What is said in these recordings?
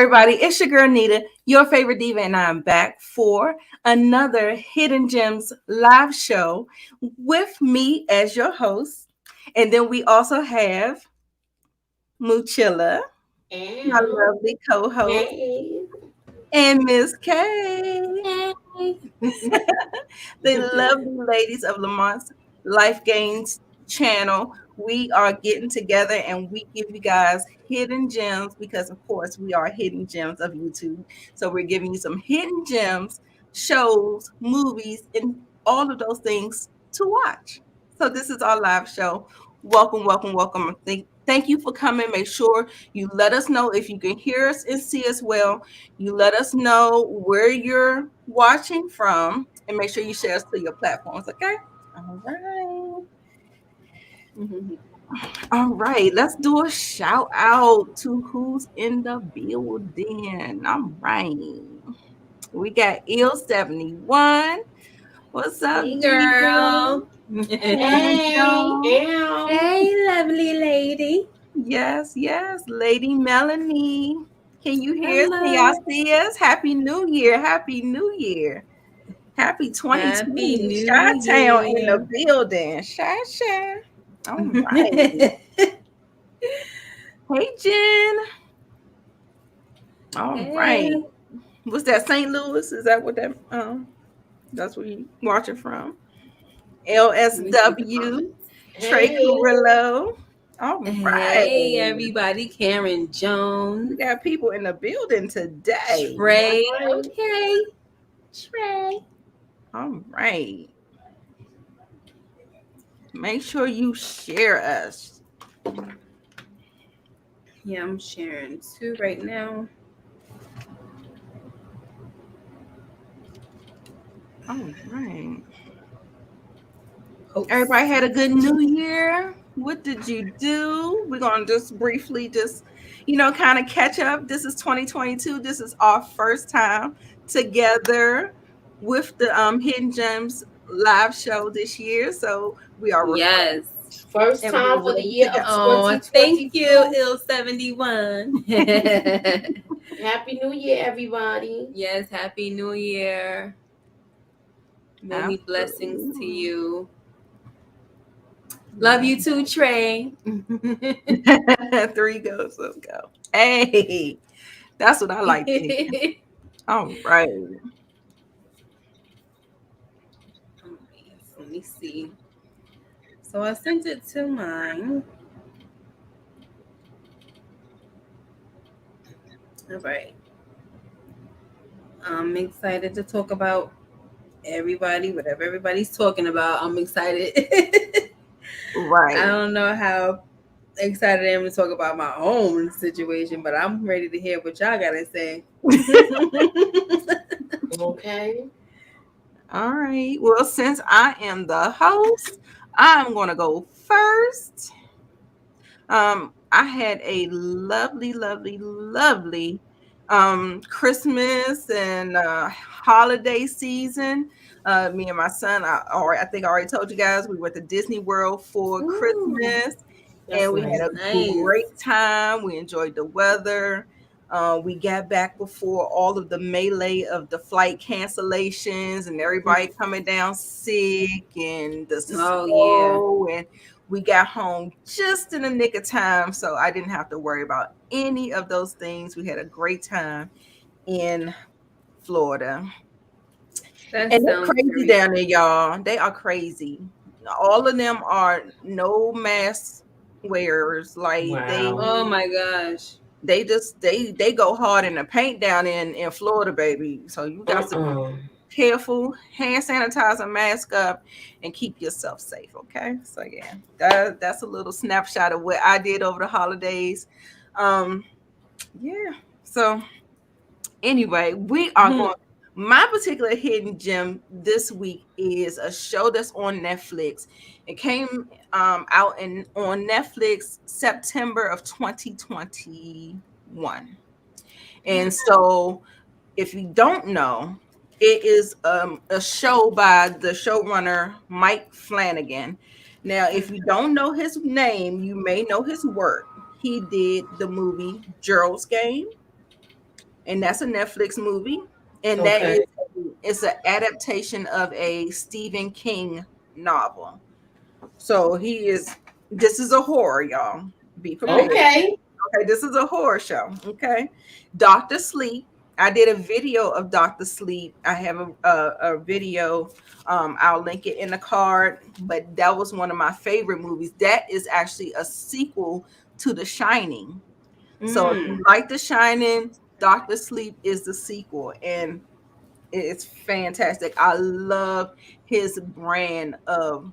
everybody? It's your girl Nita, your favorite diva, and I'm back for another Hidden Gems live show with me as your host. And then we also have Muchilla, my And lovely co-host, hey, and Miss K, Hey. the lovely ladies of Lamont's Life Gains channel. We are getting together and we give you guys hidden gems because, of course, we are hidden gems of YouTube. So we're giving you some hidden gems, shows, movies, and all of those things to watch. So this is our live show. Welcome, welcome, welcome. Thank you for coming. Make sure you let us know if you can hear us and see us well. You let us know where you're watching from and make sure you share us to your platforms, okay? All right. All right. Let's do a shout out to who's in the building. All right. We got Ill71. What's up, Hey, Diva? girl. Karen hey, Jones. Hey, lovely lady. Yes, yes. Lady Melanie. Can you hear us? Can y'all Hello. see us? Happy New Year. Happy New Year. Happy Happy 2020. New Chi-Town in the Year. building. Shy. All right. Hey, Jen. All right. Hey. Was that St. Louis? Is that what that's where you watching from? Let me see the LSW. comments. Trey hey. Carrillo. All right. Hey, everybody. Karen We Jones. got people in the building today. That's Trey. right. Okay. Trey. All right. Make sure you share us. Yeah, I'm sharing two right now. All right. Post. Everybody had a good new year. What did you do? We're going to just briefly kind of catch up. This is 2022. This is our first time together with the Hidden Gems live show this year. So we are refreshed Yes. First and time we're for the ready to year go. of Oh, thank you, 2022. Ill71. Happy New Year, everybody. Yes, Happy New Year. Many blessings to Absolutely. you. Love you too, Trey. Three goes, let's go. Hey, that's what I like to hear. All right. Let me see. So I sent it to mine. All right. I'm excited to talk about everybody, whatever everybody's talking about. I'm excited. I Right. don't know how excited I am to talk about my own situation, but I'm ready to hear what y'all gotta say. Okay. All right. Well, since I am the host, I'm going to go first. I had a lovely, lovely, lovely Christmas and holiday season. Me and my son, I think I already told you guys, we went to Disney World for Ooh, Christmas That's and we had nice. a nice. great time. We enjoyed the weather. We got back before all of the melee of the flight cancellations and everybody coming down sick and the Oh yeah. snow, and we got home just in the nick of time, so I didn't have to worry about any of those things. We had a great time in Florida. That And they're sounds crazy very down there, cool. y'all. They are crazy. All of them are no mask wearers. Like Wow. Oh my gosh. they go hard in the paint down in Florida, baby. So you got to be Uh-uh. careful, hand sanitizer, mask up, and keep yourself safe. Okay. So yeah, that's a little snapshot of what I did over the holidays. Um, yeah. So anyway, we are going. My particular hidden gem this week is a show that's on Netflix. It came out on Netflix September of 2021. And so if you don't know, it is a show by the showrunner Mike Flanagan. Now, if you don't know his name, you may know his work. He did the movie Gerald's Game. and that's a Netflix movie, and that Okay. is it's an adaptation of a Stephen King novel. So he is. This is a horror, y'all. Be prepared. Okay. Okay, this is a horror show. Okay, Doctor Sleep. I did a video of Doctor Sleep. I have a video. I'll link it in the card. But that was one of my favorite movies. That is actually a sequel to The Shining. So if you Mm. like The Shining, Doctor Sleep is the sequel, and it's fantastic. I love his brand of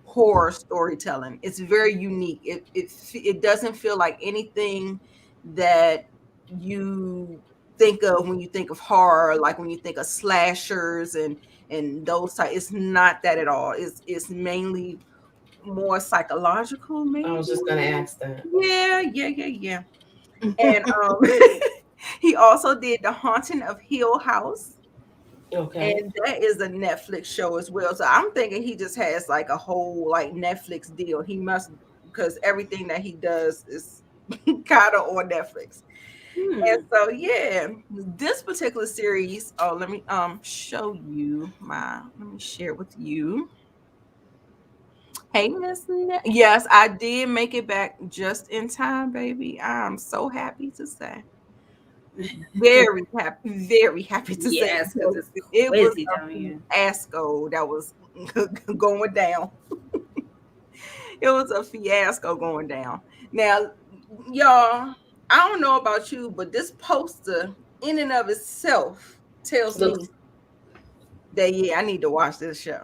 horror storytelling. It's very unique. It doesn't feel like anything that you think of when you think of horror, like when you think of slashers and those type. It's not that at all. It's mainly more psychological, I maybe. was just gonna ask that. Yeah. And he also did The Haunting of Hill House, Okay. and that is a Netflix show as well. So I'm thinking he just has like a whole like Netflix deal. He must, because everything that he does is kind of on Netflix. And Hmm. so yeah, this particular series. Oh, let me show you my. Let me share it with you. Hey, Miss. Yes, I did make it back just in time, baby. I'm so happy to say. Very happy to say, Yes, because because it's it was crazy a down here. fiasco that was going down. It was a fiasco going down. Now, y'all, I don't know about you, but this poster in and of itself tells me Looks. that yeah, I need to watch this show.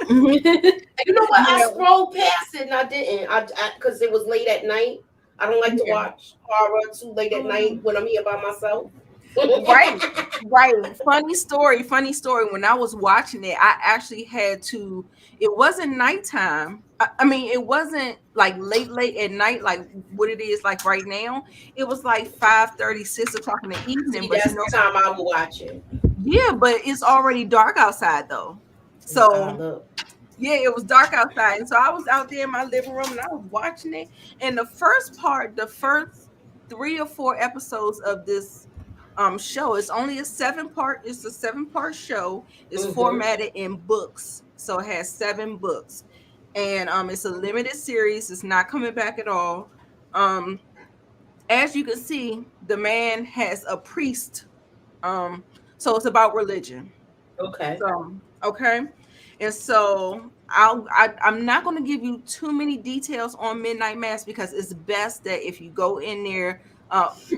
Mhm. You know what? I Now, scrolled past it and I didn't. I because it was late at night. I don't like to yeah. watch horror too late at night Mm. when I'm here by myself. Right, right. Funny story. When I was watching it, I actually had to. It wasn't nighttime. I mean, it wasn't like late at night, like what it is like right now. It was like 5:30, 6 o'clock in the evening. See, But you that's know, the time I will watch it. yeah, but it's already dark outside though. Oh my God, So look. yeah, it was dark outside. And so I was out there in my living room and I was watching it. And the first 3 or 4 episodes of this show, it's a 7 part show. It's Mm-hmm. formatted in books. So it has 7 books. And it's a limited series. It's not coming back at all. Um as you can see, the man has a priest. Um so it's about religion. Okay. So, okay. And so I'm not going to give you too many details on Midnight Mass because it's best that if you go in there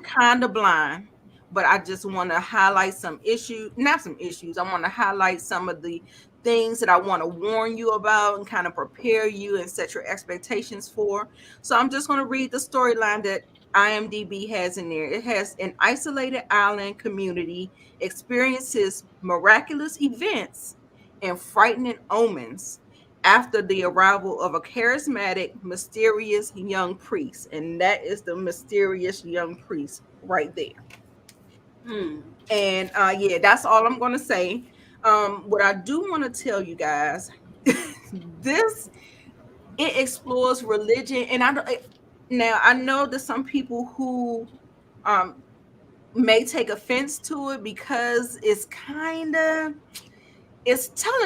kind of blind. But I just want to highlight some issues, not some issues. I want to highlight some of the things that I want to warn you about and kind of prepare you and set your expectations for. So I'm just going to read the storyline that IMDb has in there. It has an isolated island community experiences miraculous events and frightening omens after the arrival of a charismatic, mysterious young priest. And that is the mysterious young priest right there. Hmm. And yeah, that's all I'm going to say. What I do want to tell you guys, this it explores religion, and now I know that some people who um may take offense to it because it's telling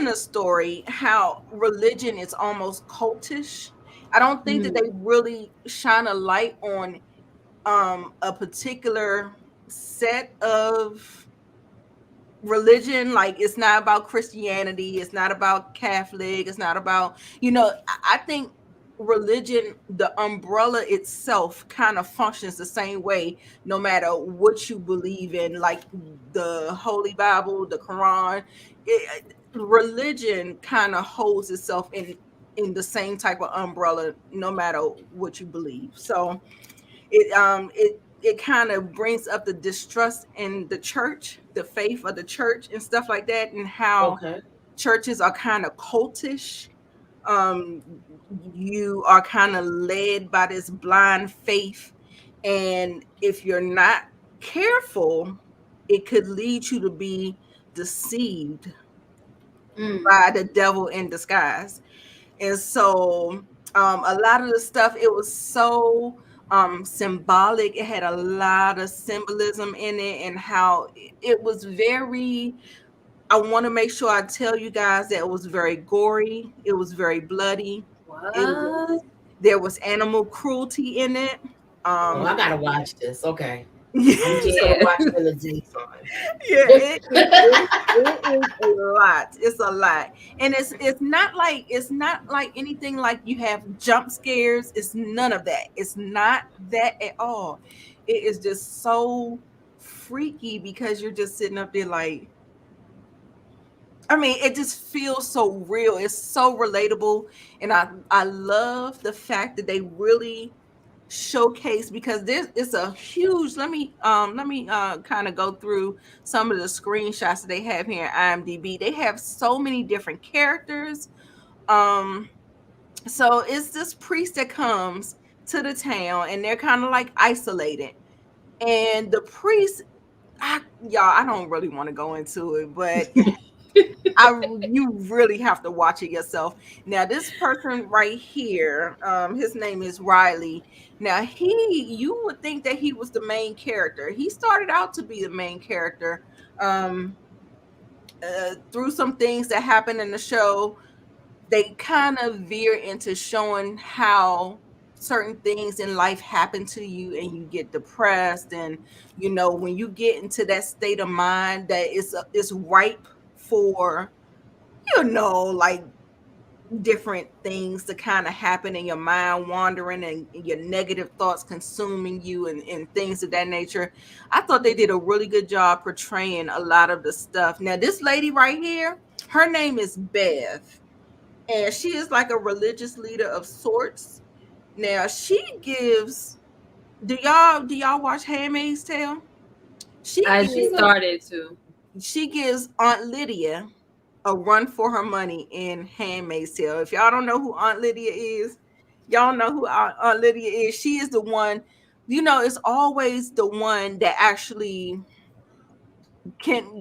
a story how religion is almost cultish. I don't think that Hmm. they really shine a light on a particular set of religion. Like, it's not about Christianity, it's not about Catholic, it's not about, I think religion, the umbrella itself, kind of functions the same way no matter what you believe in, like the Holy Bible, the Quran. Religion kind of holds itself in the same type of umbrella no matter what you believe. So it kind of brings up the distrust in the church, the faith of the church and stuff like that, and how Okay. churches are kind of cultish. um you are kind of led by this blind faith, and if you're not careful, it could lead you to be deceived Hmm. by the devil in disguise. And so a lot of the stuff, it was so symbolic. It had a lot of symbolism in it, and how it was very, I want to make sure I tell you guys that it was very gory, it was very bloody, it was, What? there was animal cruelty in it. Oh, I um gotta watch this. Okay. I'm just gonna Yeah. watch it in the daytime. Yeah, it is a lot. It's a lot. And it's not like anything like you have jump scares. It's none of that. It's not that at all. It is just so freaky because you're just sitting up there like, I mean, it just feels so real. It's so relatable. And I love the fact that they really showcase, because this is a huge, let me kind of go through some of the screenshots that they have here in IMDb. They have so many different characters. um so it's this priest that comes to the town, and they're kind of like isolated, and the priest, y'all, I don't really want to go into it, but you really have to watch it yourself. Now, this person right here, his name is Riley. Now, you would think that he was the main character. He started out to be the main character. Um, through some things that happened in the show, they kind of veer into showing how certain things in life happen to you, and you get depressed, and when you get into that state of mind that it's ripe for like different things to kind of happen in your mind, wandering, and your negative thoughts consuming you, and things of that nature. I thought they did a really good job portraying a lot of the stuff. Now, this lady right here, her name is Bev, and she is like a religious leader of sorts. Now, she gives, do y'all watch Handmaid's Tale? She I gives She's a started to. she gives Aunt Lydia a run for her money in Handmaid's Tale. If y'all don't know who Aunt Lydia is, y'all know who Aunt Lydia is. She is the one, it's always the one that actually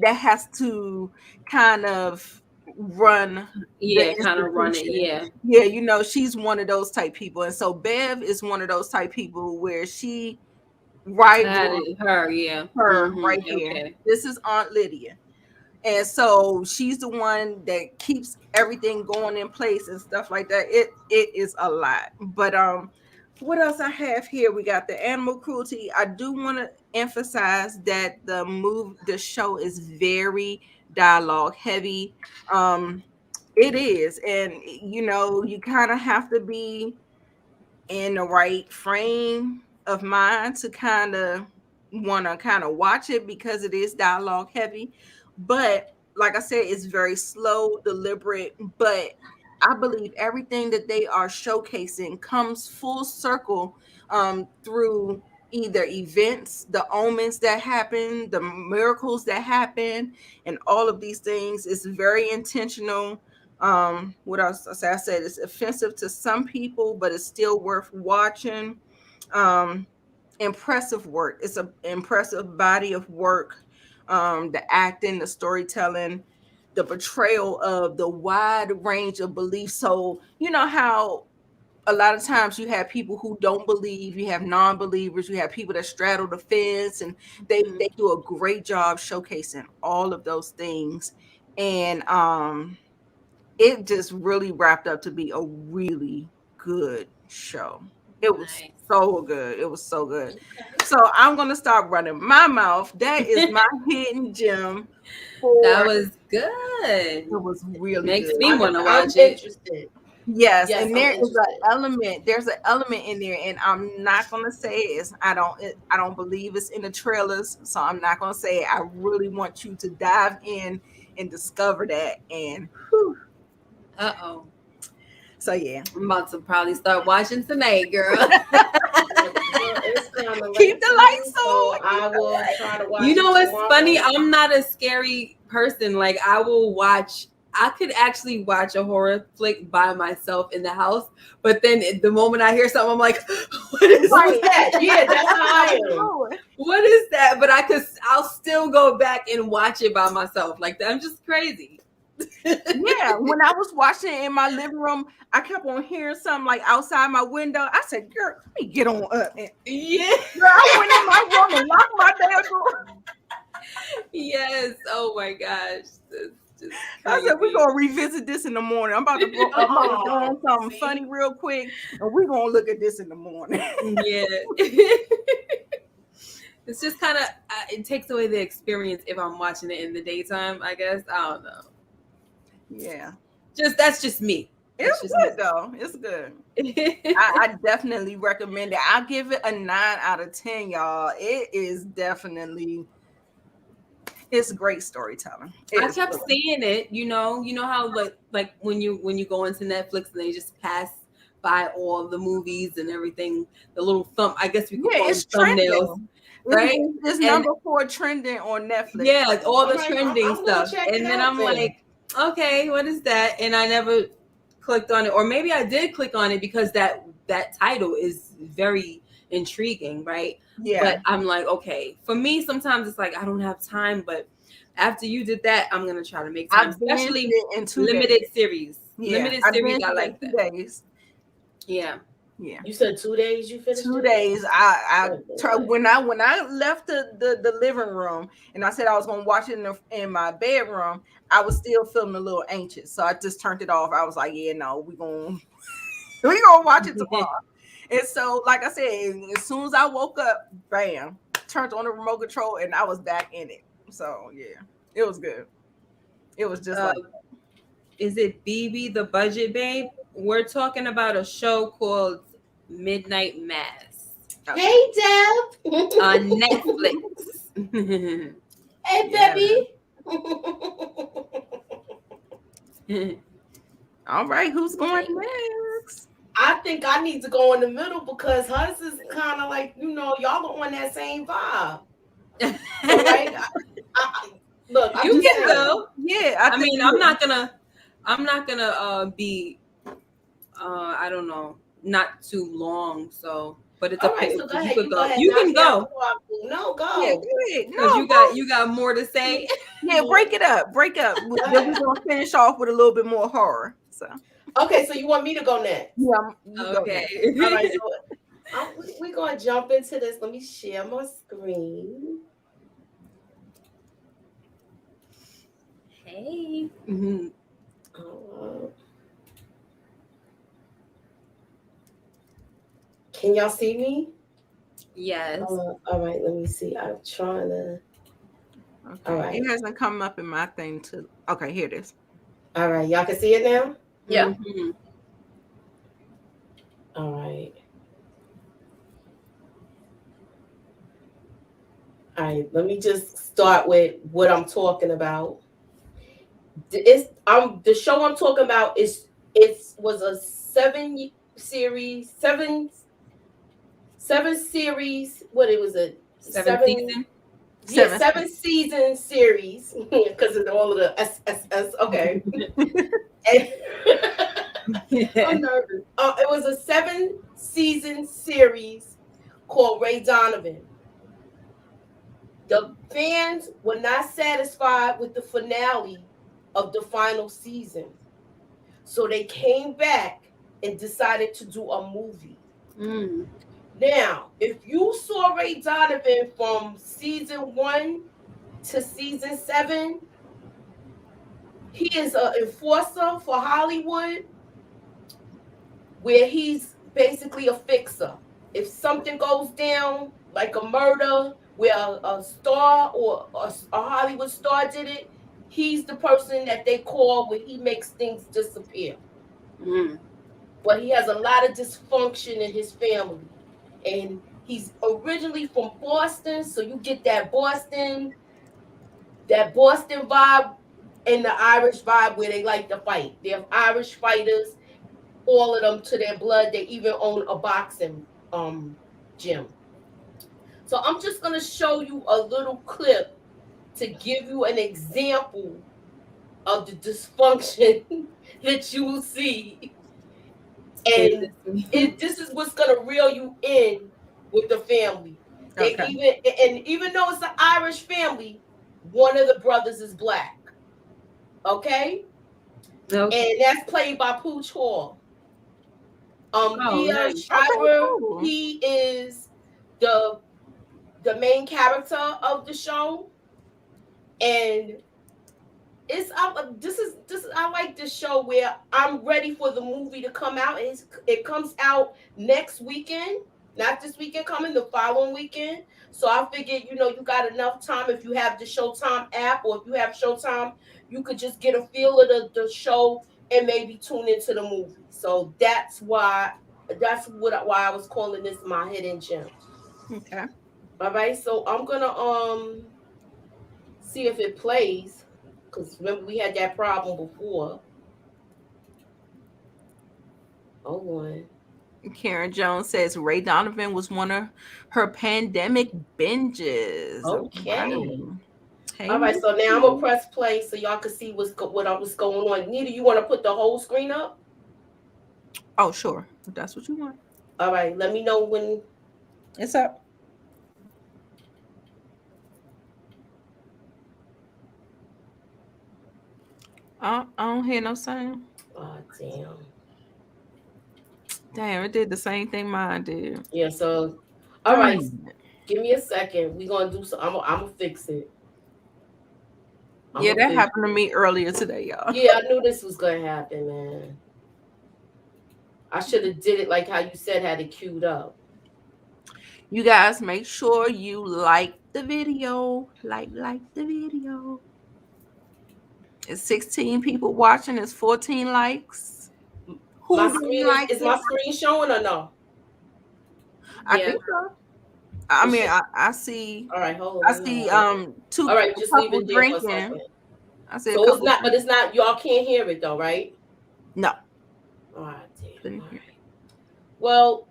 that has to kind of run the Yeah, kind of run it. institution. Yeah. Yeah, she's one of those type people. And so Bev is one of those type people where she Had rivals it her, yeah. her Mm-hmm. right here. Okay. This is Aunt Lydia. And so she's the one that keeps everything going in place and stuff like that. It is a lot. But what else I have here? We got the animal cruelty. I do want to emphasize that the show is very dialogue heavy. It is. And you kind of have to be in the right frame of mind to kind of want to kind of watch it, because it is dialogue heavy. But like I said, it's very slow, deliberate. But I believe everything that they are showcasing comes full circle through either events, the omens that happen, the miracles that happen, and all of these things. Is very intentional. What else I said it's offensive to some people, but it's still worth watching. um Impressive work. It's a impressive body of work. The acting, the storytelling, the portrayal of the wide range of beliefs. So how a lot of times you have people who don't believe, you have non-believers, you have people that straddle the fence, and they do a great job showcasing all of those things. And it just really wrapped up to be a really good show. It was Nice. so good. It was so good. okay. So I'm gonna stop running my mouth. That is my hidden gem for, That was it good. was really Makes good. me want to I'm watch it. interested. Yes, Yes, and I'm interested. there's an element in there, and I'm not gonna say it's, I don't believe it's in the trailers, so I'm not gonna say it. I really want you to dive in and discover that. And whew, Uh-oh. so yeah. I'm about to probably start watching tonight, girl. Well, it's kind of Keep late the for me, lights so on. I will try to You watch know it what's funny? tomorrow. I'm not a scary person. Like I could actually watch a horror flick by myself in the house, but then the moment I hear something, I'm like, Right. Yeah, that's how I am. what is that? But I'll still go back and watch it by myself. Like I'm just crazy. Yeah, when I was watching it in my living room, I kept on hearing something like outside my window. I said, "Girl, let me get on up." And Yeah. girl, I went in my room and locked my damn door. Yes. Oh my gosh. That's just I said, "We're crazy. gonna revisit this in the morning. I'm about to throw Oh, on something see? funny real quick, and we're gonna look at this in the morning." Yeah. It's just kind of it takes away the experience if I'm watching it in the daytime. I guess I don't know. Yeah, That's just me. That's it's just me. good though. It's good. I definitely recommend it. I give it a 9 out of 10, y'all. It is definitely it's great storytelling. It I is kept really. seeing it. You know how like when you go into Netflix and they just pass by all the movies and everything, the little thumb. I guess we could Yeah, call them it's thumbnails, trending. right? It's And number 4 trending on Netflix. yeah, all All the right, trending I'm gonna stuff. check it And then out I'm then. like, okay, what is that? And I never clicked on it, or maybe I did click on it because that title is very intriguing, right? But Yeah, I'm like, okay, for me, sometimes it's like I don't have time, but after you did that, I'm gonna try to make I time, binged especially it in 2 days. limited series. Yeah, Limited I series, binged I it in like two that. days. Yeah. Yeah. You said 2 days you finished two it? days I Oh, tried boy. when I left the living room and I said I was gonna watch it in my bedroom. I was still feeling a little anxious, so I just turned it off. I was like, yeah, no, we gonna we gonna watch it tomorrow. And so, like I said, as soon as I woke up, bam, turned on the remote control and I was back in it. So yeah, it was good. It was just uh, like is it BB the Budget Babe? We're talking about a show called Midnight Mass okay. Hey, Deb. on Netflix. Hey, Yeah. baby. All right, who's going Midnight Mass. next? I think I need to go in the middle because hers is kind of like, y'all are on that same vibe. So, right? Look, I'm You just can saying. go. Yeah, I I think mean, I'm not gonna be I don't know, not too long. So, but it's All right, okay. so go You ahead. could You go go. ahead. You Knock can me out go before I do. No, yeah, go. go ahead. because No, go. you got more to say. Yeah, break it up. Break up. Then we're gonna finish off with a little bit more horror. So Okay, so you want me to go next? yeah, you go Okay. next. All right, so we're going to jump into this. Let me share my screen. Hey. Mhm. Uh, can y'all see me? Yes. All right, let me see. I'm trying to. All Okay, right. it hasn't come up in my thing to. Okay, here it is. All right, y'all can see it now? Yeah. Mhm. All right. All right, let me just start with what I'm talking about. The show I'm talking about is it was a series, seven series. What it was a Seventh seven season. yeah, Seven. 7 season series because of all of the SSS. Okay. And I'm nervous. It was a 7 season series called Ray Donovan. The fans were not satisfied with the finale of the final season. So they came back and decided to do a movie. Mm. Now, if you saw Ray Donovan from season 1 to season 7, he is an enforcer for Hollywood where he's basically a fixer. If something goes down, like a murder where a star or a Hollywood star did it, he's the person that they call when he makes things disappear. Mm. But he has a lot of dysfunction in his family. And he's originally from Boston, so you get that Boston vibe and the Irish vibe where they like to fight. They have Irish fighters, all of them to their blood. They even own a boxing gym. So I'm just gonna show you a little clip to give you an example of the dysfunction that you will see. And this is what's gonna reel you in with the family. They Okay. even though it's an Irish family, one of the brothers is black. Okay, Okay. and that's played by Pooch Hall. Oh, Dia nice. Okay, Shriver, cool. he is the the main character of the show, and it's this is I like this show where I'm ready for the movie to come out. It comes out next weekend, not this weekend coming, the following weekend. So I figured, you got enough time if you have the Showtime app, or if you have Showtime, you could just get a feel of the show and maybe tune into the movie. So that's why I was calling this my hidden gem. Okay. All right, so I'm gonna see if it plays, because remember we had that problem before. Hold on. Karen Jones says Ray Donovan was one of her pandemic binges. All Okay. right. Hey, All right. Miss So now I'm gonna T. press play so y'all can see what's going on. Nita, you want to put the whole screen up? Oh, sure. If that's what you want. All right. Let me know when. It's up. I don't hear no sound. Oh damn. Damn, it did the same thing mine did. Yeah. So, all right. Darn it. Give me a second. We gonna do so. I'm gonna fix it. I'm Yeah, gonna that fix happened to it. me earlier today, y'all. Yeah, I knew this was gonna happen, man. I should have did it like how you said, had it queued up. You guys make sure you like the video. Like the video. It's 16 people watching. It's 14 likes. My Who didn't screen like is it? my screen showing or no? I Yeah. think so. I It mean, should. I see All right, hold on. I Let me see hold it. All two right, just leave couple it there for a drinking. second. I see a So it's couple not, but it's drinking. not. Y'all can't hear it though, right? No, All right, damn. couldn't All hear. right. Well,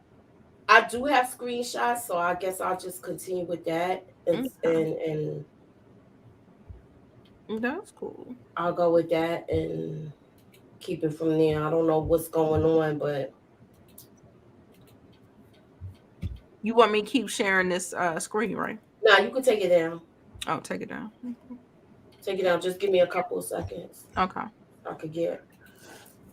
I do have screenshots, so I guess I'll just continue with that, and Okay. and That's cool. I'll go with that and keep it from there. I don't know what's going on, but You want me to keep sharing this screen, right? nah, you can take it down. Oh, take it down. Take it down. Just give me a couple of seconds. Okay. I could get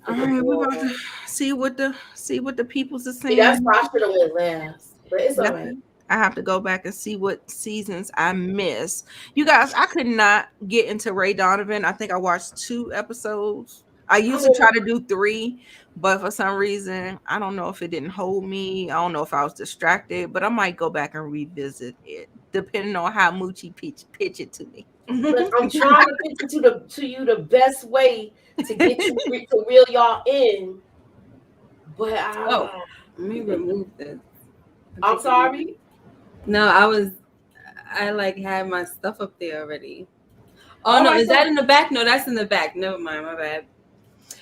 All the right, we're ball about to rolling. see what the people's are See, that's saying. why I should have went last, but it's all That's right. it. I have to go back and see what seasons I missed. You guys, I could not get into Ray Donovan. I think I watched 2 episodes. I I'm usually try on. to do 3, but for some reason, I don't know if it didn't hold me. I don't know if I was distracted, but I might go back and revisit it, depending on how Moochie pitch it to me. Look, I'm trying to pitch it to you the best way to get you to reel y'all in, but Oh, let me remove this. I I'm think it- sorry. No, I like had my stuff up there already. Oh All no, right, is so that in the back? No, that's in the back. Never mind, my bad.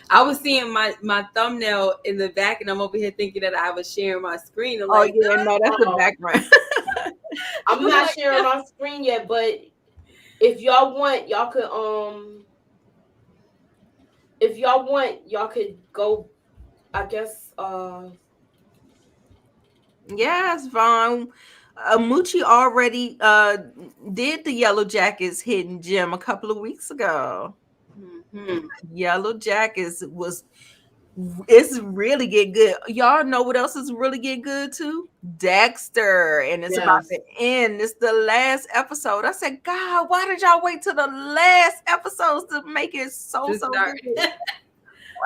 I was seeing my thumbnail in the back, and I'm over here thinking that I was sharing my screen. I'm Oh like, yeah, no, that's the uh, background. I'm I'm not like, sharing my screen yet, but if y'all want, y'all could go. I guess Yes, Vaughn. Moochie already did the Yellow Jackets hidden gem a couple of weeks ago. hmm Yellow Jackets was it's really get good. Y'all know what else is really get good too? Dexter, and it's about yes. to end. It's the last episode. I said, God, why did y'all wait till the last episodes to make it so to so start. good? So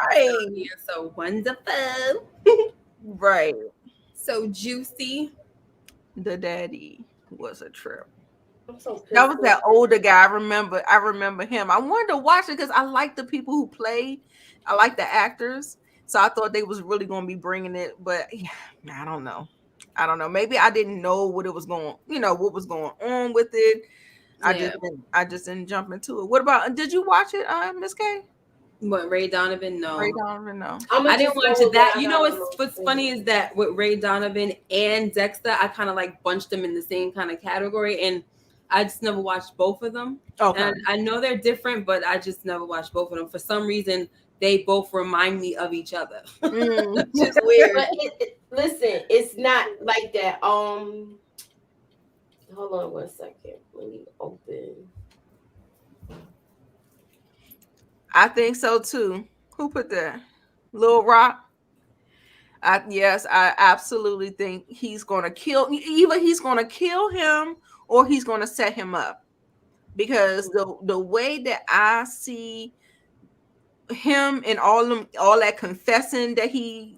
Right, yeah, so wonderful, right. so juicy. The daddy was a trip. I'm so That pissed was off. that older guy. I remember him. I wanted to watch it because I like the people who played. I like the actors. So I thought they was really gonna be bringing it, but yeah, I don't know. I don't know. Maybe I didn't know what it was going, what was going on with it. Yeah. I just didn't jump into it. What about did you watch it, Miss K? What, Ray Donovan? Ray No. Donovan, no. I'm I gonna didn't just go watch with it. what That I you got know on what's my funny screen. is that with Ray Donovan and Dexter, I kind of like bunched them in the same kind of category, and I just never watched both of them. Okay. And I know they're different, but I just never watched both of them. For some reason, they both remind me of each other, Mm. which is weird. But listen, it's not like that. Hold on 1 second. Let me open. I think so too. Who put that? Lil Rock. Yes, I absolutely think he's going to kill. Either he's going to kill him or he's going to set him up. Because the way that I see him and all that confessing that he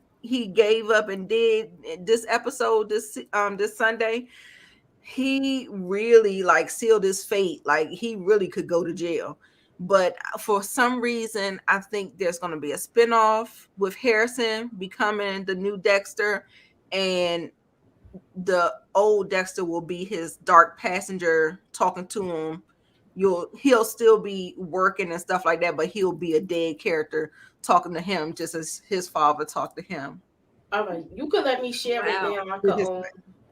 gave up and did this episode this Sunday, he really like sealed his fate. Like he really could go to jail. But for some reason, I think there's going to be a spinoff with Harrison becoming the new Dexter, and the old Dexter will be his dark passenger talking to him. He'll still be working and stuff like that, but he'll be a dead character talking to him just as his father talked to him. All right, you could let me share it Wow. now. I could.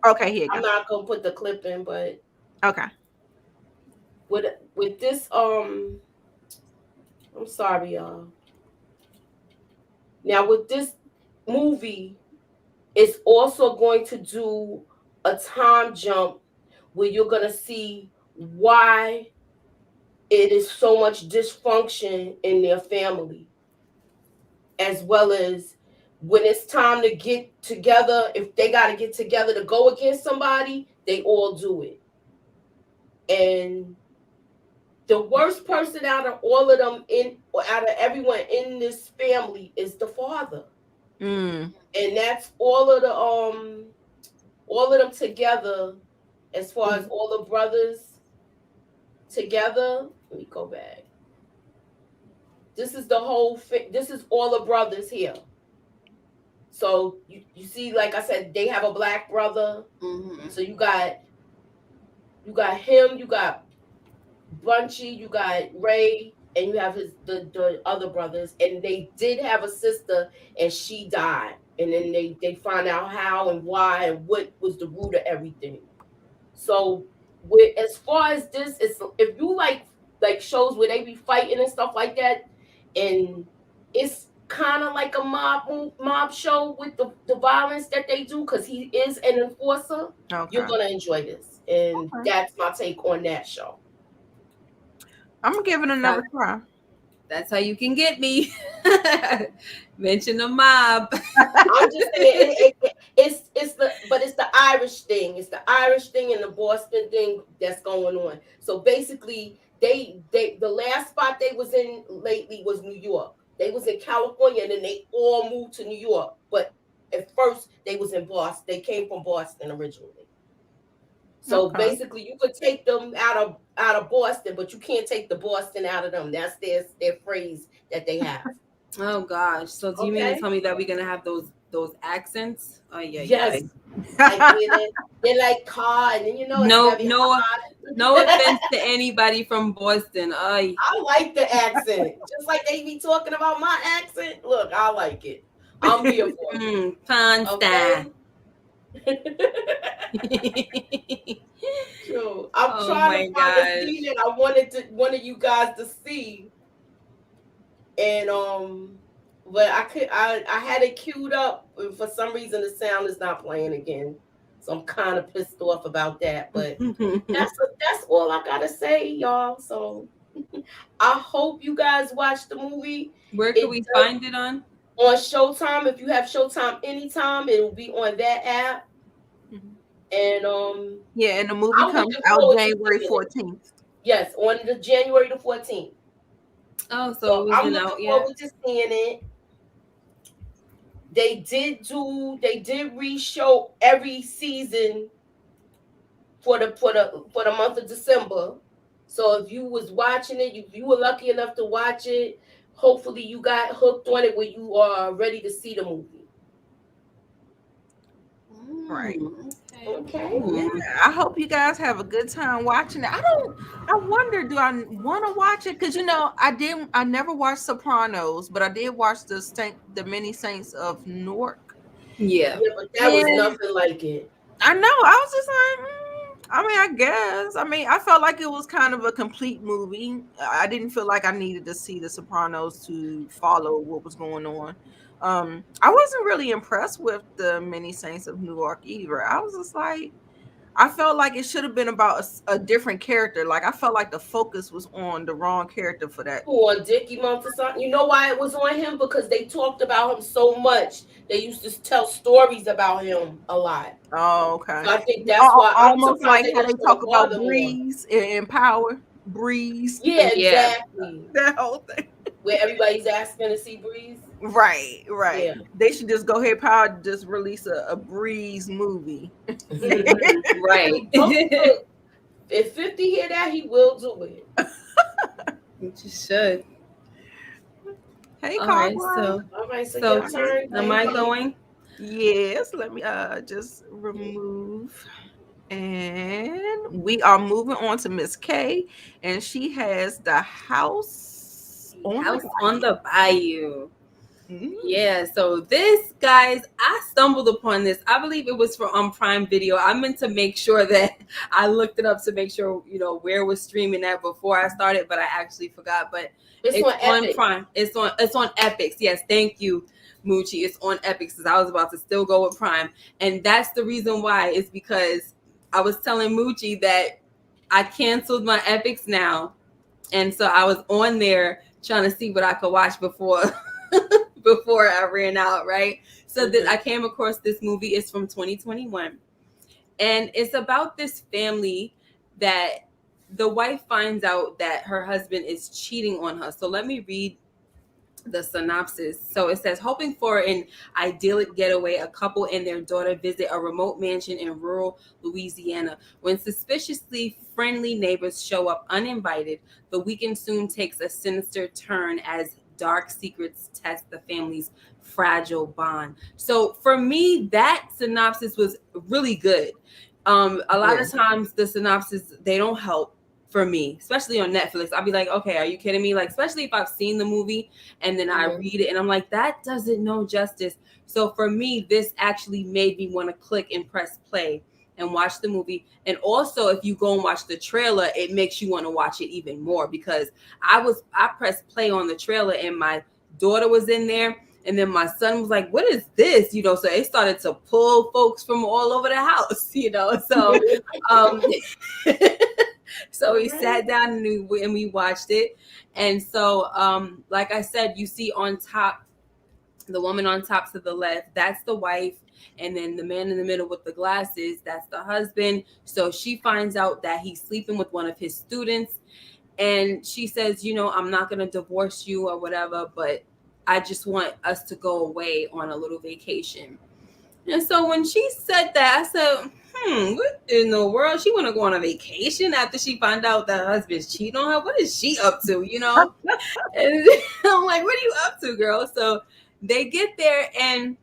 Okay, here you I'm go. not gonna put the clip in, but Okay. with this I'm sorry, y'all. Now with this movie, it's also going to do a time jump where you're gonna see why it is so much dysfunction in their family, as well as when it's time to get together. If they got to get together to go against somebody, they all do it. And the worst person out of all of them, out of everyone in this family, is the father. And that's all of them together, as far as all the brothers together. Let me go back. This is the whole this is all the brothers here. So you see, like I said, they have a black brother. Mm-hmm. So you got him, you got Bunchy, you got Ray, and you have the other brothers. And they did have a sister, and she died. And then they find out how and why and what was the root of everything. So as far as this, it's if you like shows where they be fighting and stuff like that, and it's kind of like a mob show with the violence that they do, because he is an enforcer. Okay. You're gonna enjoy this, and that's my take on that show. I'm gonna give it another try. That's how you can get me. Mention the mob. I'm just saying it's the Irish thing. It's the Irish thing and the Boston thing that's going on. So basically, they the last spot they was in lately was New York. They was in California, and then they all moved to New York. But at first, they was in Boston. They came from Boston originally. So basically, you could take them out of Boston, but you can't take the Boston out of them. That's their phrase that they have. Oh gosh! So do you mean to tell me that we're gonna have those accents? Oh yeah. Yes. They're like car, and then no offense to anybody from Boston. I like the accent, just like they be talking about my accent. Look, I like it. I'm here for it. Okay. So I'm trying to find a scene that I wanted you guys to see, and but I had it queued up, and for some reason the sound is not playing again, so I'm kind of pissed off about that. But that's all I gotta say, y'all. So I hope you guys watch the movie. Where can we find it on? On Showtime. If you have Showtime anytime, it will be on that app. And and the movie comes out January 14th. Yes, on the January the 14th. Oh, so I'm looking forward to seeing it. They did re-show every season for the month of December. So if you was watching it, if you were lucky enough to watch it, hopefully you got hooked on it when you are ready to see the movie. Right. Okay. Yeah, I hope you guys have a good time watching it. I wonder, do I want to watch it? Because I never watched Sopranos, but I did watch the Many Saints of Newark. Yeah, but that was nothing like it. I know. I was just like, I guess. I felt like it was kind of a complete movie. I didn't feel like I needed to see the Sopranos to follow what was going on. I wasn't really impressed with the Many Saints of Newark either. I was just like, I felt like it should have been about a different character. Like I felt like the focus was on the wrong character for that. On Dickie Month or something. You know why it was on him? Because they talked about him so much. They used to tell stories about him a lot. Oh, okay. So I think that's why I'm Almost surprised like they how didn't they show talk the about father more. Breeze and Power. Breeze. Yeah, Yeah. exactly. That whole thing. Where everybody's asking to see Breeze. Right, right. Yeah. They should just go ahead, Power, just release a Breeze movie. Right. Look, if 50 hear that, he will do it. You should. Hey, All right. Cogwine. All right, so So your turn, am I baby. going? Yes, let me just remove. And we are moving on to Miss K, and she has the house on the House on the Bayou. bayou. Yeah, so this, guys, I stumbled upon this. I believe it was for on Prime Video. I meant to make sure that I looked it up to make sure, where it was streaming at before I started, but I actually forgot. But It's it's on on Epic. Prime. It's on Epix. Yes, thank you, Moochie. It's on Epix because I was about to still go with Prime. And that's the reason why, is because I was telling Moochie that I canceled my Epix now. And so I was on there trying to see what I could watch before before I ran out, right? So that I came across this movie. It's from 2021, and it's about this family that the wife finds out that her husband is cheating on her. So let me read the synopsis. So it says, hoping for an idyllic getaway, a couple and their daughter visit a remote mansion in rural Louisiana. When suspiciously friendly neighbors show up uninvited, the weekend soon takes a sinister turn as dark secrets test the family's fragile bond. So for me, that synopsis was really good. A lot Yeah. of times the synopsis, they don't help for me, especially on Netflix. I'll be like, okay, are you kidding me? Like, especially if I've seen the movie and then I read it and I'm like, that doesn't know justice. So for me, this actually made me want to click and press play and watch the movie. And also, if you go and watch the trailer, it makes you want to watch it even more, because I pressed play on the trailer and my daughter was in there. And then my son was like, what is this? So it started to pull folks from all over the house. So um so we sat down and we watched it. And so like I said, you see on top, the woman on top to the left, that's the wife. And then the man in the middle with the glasses, that's the husband. So she finds out that he's sleeping with one of his students. And she says, I'm not going to divorce you or whatever, but I just want us to go away on a little vacation. And so when she said that, I said, what in the world? She want to go on a vacation after she found out that her husband's cheating on her? What is she up to, And I'm like, what are you up to, girl? So they get there, and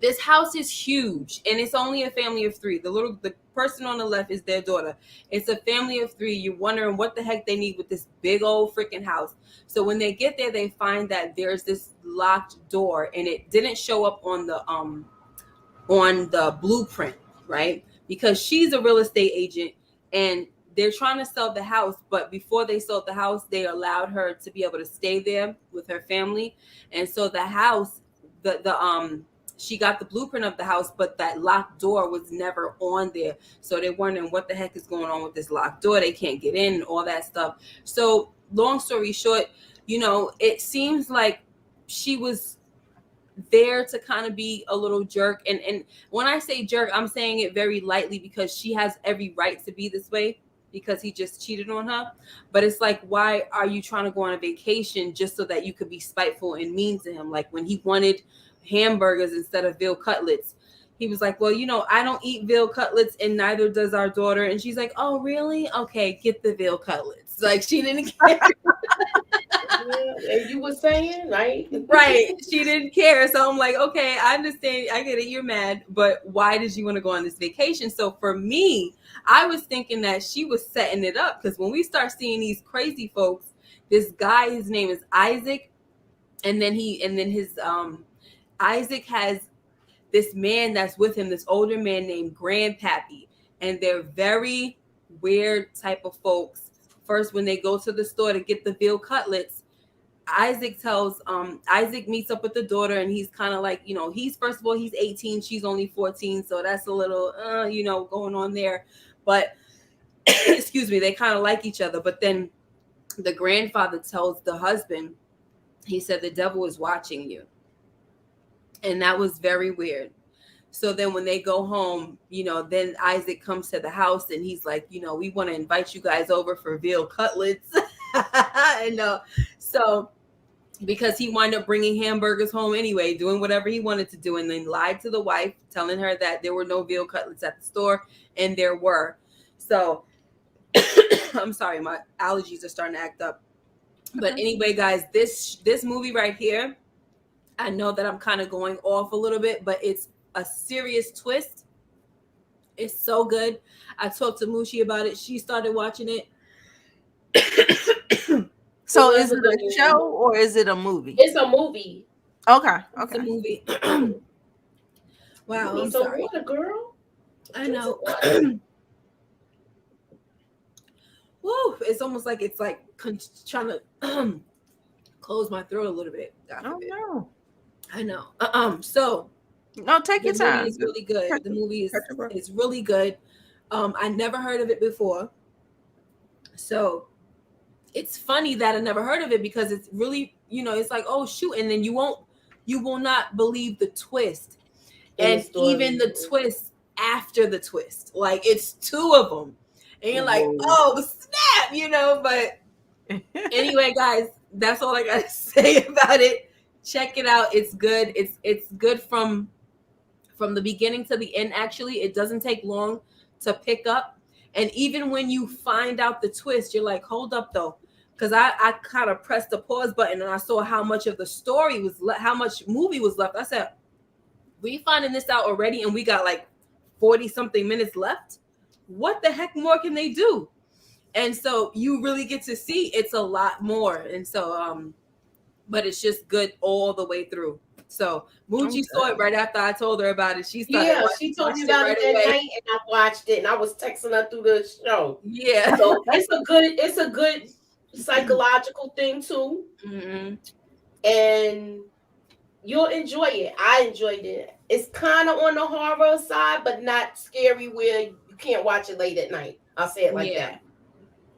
this house is huge, and it's only a family of three. The person on the left is their daughter. It's a family of three. You're wondering what the heck they need with this big old freaking house. So when they get there, they find that there's this locked door, and it didn't show up on the blueprint, right? Because she's a real estate agent, and they're trying to sell the house, but before they sold the house, they allowed her to be able to stay there with her family. And so the house, she got the blueprint of the house, but that locked door was never on there. So they're wondering what the heck is going on with this locked door. They can't get in and all that stuff. So long story short, it seems like she was there to kind of be a little jerk. And when I say jerk, I'm saying it very lightly, because she has every right to be this way, because he just cheated on her. But it's like, why are you trying to go on a vacation just so that you could be spiteful and mean to him? Like when he wanted hamburgers instead of veal cutlets, he was like, well, I don't eat veal cutlets, and neither does our daughter. And she's like, oh, really? Okay, get the veal cutlets. Like, she didn't care. Yeah, and you were saying, right? Right. She didn't care. So I'm like, okay, I understand. I get it. You're mad. But why did you want to go on this vacation? So for me, I was thinking that she was setting it up, because when we start seeing these crazy folks, this guy, his name is Isaac. And then his Isaac has this man that's with him, this older man named Grandpappy. And they're very weird type of folks. First, when they go to the store to get the veal cutlets, Isaac meets up with the daughter, and he's kind of like, he's, first of all, he's 18, she's only 14, so that's a little going on there. But excuse me, they kind of like each other. But then the grandfather tells the husband, he said, the devil is watching you. And that was very weird. So then when they go home, then Isaac comes to the house, and he's like, we want to invite you guys over for veal cutlets. And so because he wound up bringing hamburgers home anyway, doing whatever he wanted to do, and then lied to the wife, telling her that there were no veal cutlets at the store, and there were. So I'm sorry, my allergies are starting to act up. But anyway, guys, this movie right here, I know that I'm kind of going off a little bit, but it's a serious twist. It's so good. I talked to Mushi about it. She started watching it. So is it a show or is it a movie? It's a movie. Okay. It's a movie. Wow, I'm so sorry. What a girl. I know. Woo! It's almost like it's like trying to close my throat a little bit. Oh no. I know. So no, take your time. It's really good. The movie is really good. I never heard of it before. So it's funny that I never heard of it, because it's really, it's like, oh shoot, and then you will not believe the twist, and even the twist after the twist. Like, it's two of them, and you're like, oh snap, But anyway, guys, that's all I gotta say about it. Check it out. It's good. It's good from the beginning to the end. Actually, it doesn't take long to pick up, and even when you find out the twist, you're like, hold up though. Because I kind of pressed the pause button, and I saw how much of the story was how much movie was left. I said, we finding this out already, and we got like 40 something minutes left. What the heck more can they do? And so you really get to see it's a lot more. And so, but it's just good all the way through. So Moochie saw it right after I told her about it. She started. She told me about it that night, and I watched it, and I was texting her through the show. Yeah. So it's a good psychological thing too. Mm-hmm. And you'll enjoy it. I enjoyed it. It's kind of on the horror side, but not scary where you can't watch it late at night. I'll say it like that.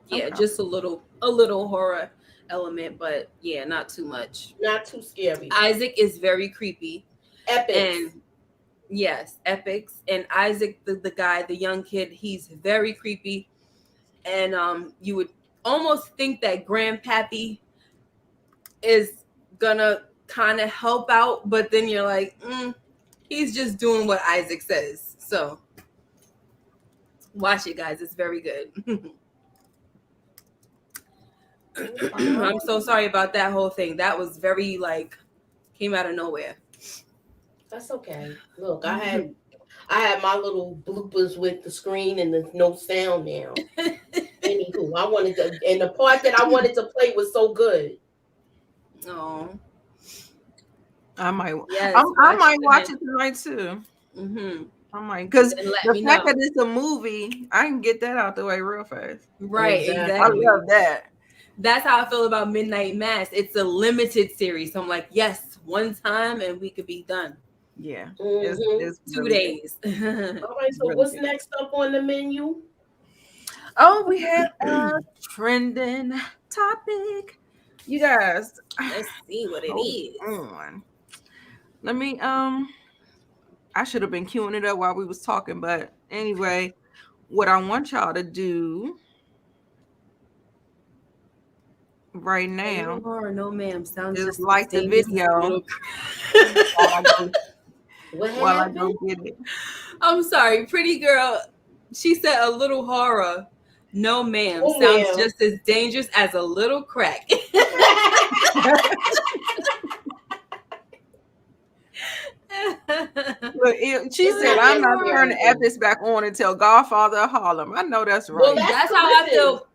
Yeah, just a little horror element, but yeah, not too much. Not too scary. Isaac is very creepy. Epics. And yes, epics. And Isaac, the guy, the young kid, he's very creepy. And you would almost think that Grandpappy is gonna kind of help out, but then you're like, he's just doing what Isaac says. So watch it, guys. It's very good. I'm so sorry about that whole thing. That was very came out of nowhere. That's okay. Look, I had my little bloopers with the screen and the no sound now. Anywho, I wanted to, and the part that I wanted to play was so good. Oh, I might. Yes, I might watch it tonight too. Mm-hmm. I might, because the fact that it's a movie, I can get that out the way real fast. Right, exactly. I love that. That's how I feel about Midnight Mass. It's a limited series, so I'm like, yes, one time and we could be done. Yeah, it's 2 days. All right, so what's next up on the menu? Oh, we have a trending topic. You guys, let's see what it is. On. Let me I should have been queuing it up while we was talking, but anyway, what I want y'all to do right now. No, ma'am. Sounds just like the video. While I go get it. I'm sorry, pretty girl. She said a little horror. No, ma'am. Sounds just as dangerous as a little crack. Look, she said, "I'm not turning Epis back on until Godfather of Harlem." I know that's right. Well, that's how I feel.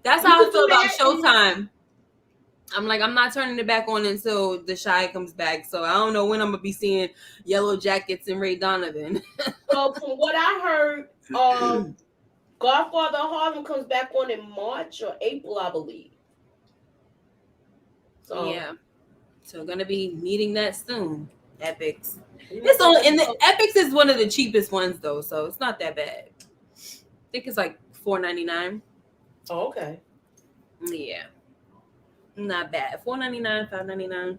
That's how I feel about Showtime. I'm like, I'm not turning it back on until The Chi comes back. So I don't know when I'm gonna be seeing Yellow Jackets and Ray Donovan. Well, from what I heard, Godfather of Harlem comes back on in March or April, I believe. So Yeah. So gonna be needing that soon. Epics. you know, It's like, only and the Epics is one of the cheapest ones though, so it's not that bad. I think it's like $4.99. oh, okay. Yeah. Not bad. $4.99, $5.99.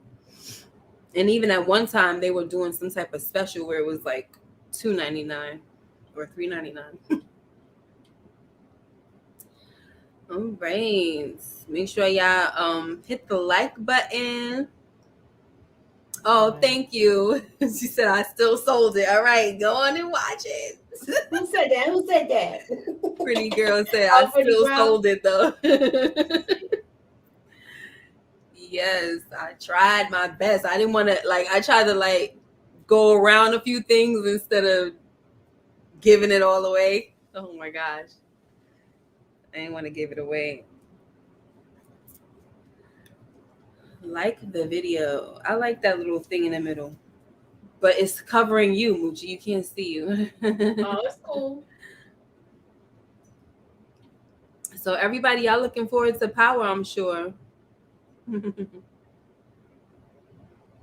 And even at one time they were doing some type of special where it was like $2.99 or $3.99. All right. Make sure y'all hit the like button. Oh, Right. thank you. She said I still sold it. All right, go on and watch it. Who said that? Who said that? Pretty girl said I Oh, pretty still girl. sold it though. Yes, I tried my best. I didn't want to I tried to go around a few things instead of giving it all away. Oh my gosh. I didn't want to give it away. Like the video. I like that little thing in the middle. But it's covering you, Moochie. You can't see you. Oh, it's cool. So everybody, y'all looking forward to Power, I'm sure.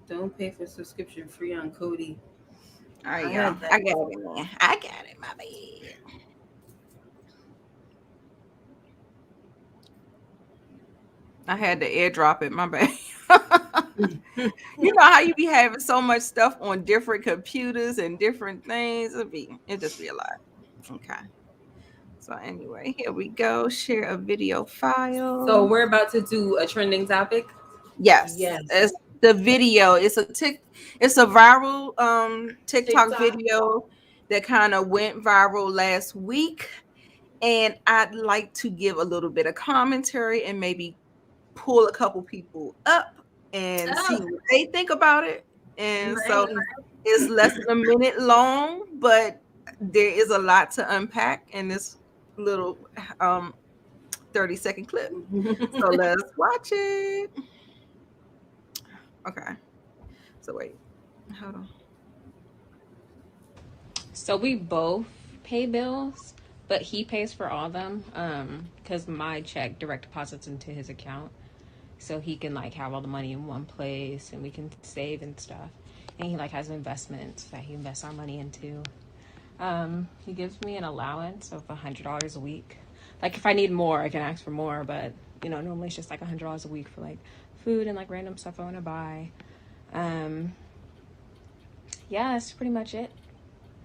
Don't pay for subscription free on Cody. All right, I y'all. had that. I got it, man. I got it, my bad. I had to airdrop it, my bad. You know how you be having so much stuff on different computers and different things? It just be a lot. Okay. So anyway, here we go. Share a video file. So we're about to do a trending topic. Yes, Yes. it's the video. It's a viral TikTok TikTok. video that kind of went viral last week. And I'd like to give a little bit of commentary and maybe pull a couple people up and see Oh, what they think about it. And so nice. it's less than a minute long, but there is a lot to unpack in this little 30-second clip. So let's watch it. Okay. So wait. Hold on. So we both pay bills, but he pays for all of them because my check direct deposits into his account. So he can have all the money in one place and we can save and stuff. And he has investments that he invests our money into. He gives me an allowance of $100 a week. If I need more, I can ask for more, but normally it's just $100 a week for food and random stuff I want to buy. Yeah, that's pretty much it.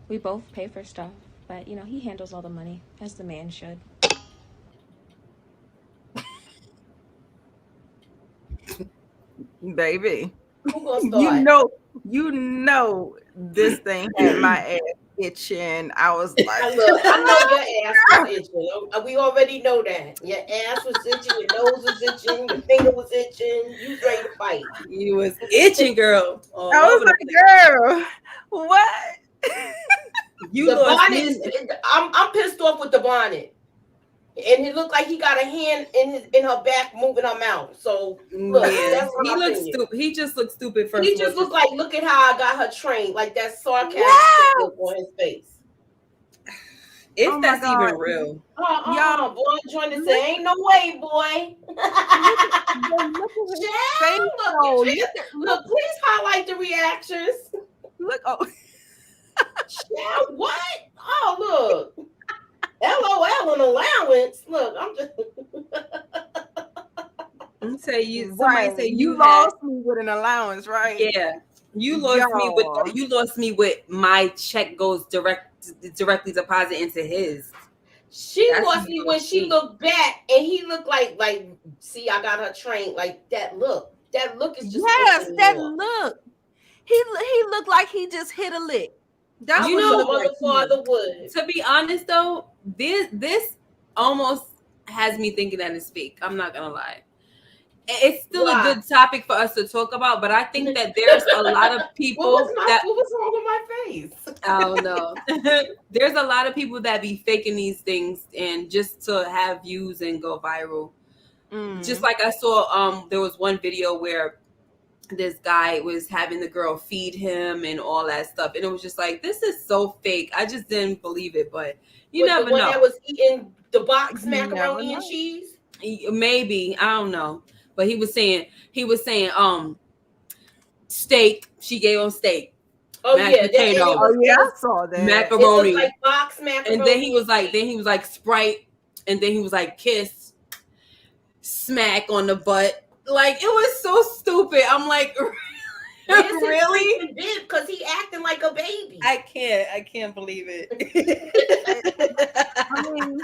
We both pay for stuff, but he handles all the money as the man should. Baby. Who gonna start? You know this thing had my ass itching. I was like, I know your ass was itching. We already know that. Your ass was itching, your nose was itching, your finger was itching. You ready to fight. You was itching, girl. All I was over the like, girl, what? You The lost bonnet, me. I'm pissed off with the bonnet. And it looked like he got a hand in her back moving her mouth. So look, that's He my looks opinion. stupid. He just looks stupid first. He just looked like, look at how I got her trained, like that sarcastic look on his face. If Oh my that's God. even real. Y'all, Boy, join to say, ain't no way, boy. Look, please highlight the reactions. Look, oh, Child, what? Oh, look. LOL an allowance. Look, I'm just. Say you. right. Somebody say You lost me with an allowance, right? Yeah, you lost me with. You lost me with my check goes directly deposit into his. She lost me when she looked back and he looked like see, I got her trained like that look. That look is just that look. He looked like he just hit a lick. That's what the father would. To be honest though, this almost has me thinking that it's fake. I'm not gonna lie. It's still a good topic for us to talk about, but I think that there's a lot of people what was wrong with my face? I don't know. There's a lot of people that be faking these things and just to have views and go viral. Just like I saw there was one video where this guy was having the girl feed him and all that stuff, and it was just like, this is so fake. I just didn't believe it, but you never know. That was eating the box macaroni and cheese. Maybe, I don't know, but he was saying steak. She gave him steak, Oh mashed yeah, and it potato, Oh was yeah, it I was saw that. it looked macaroni, like box and macaroni. then he was like Sprite, and then he was like kiss, smack on the butt. Like it was so stupid. I'm like, Where's his really? freaking bib? Because he acting like a baby. I can't believe it. I mean,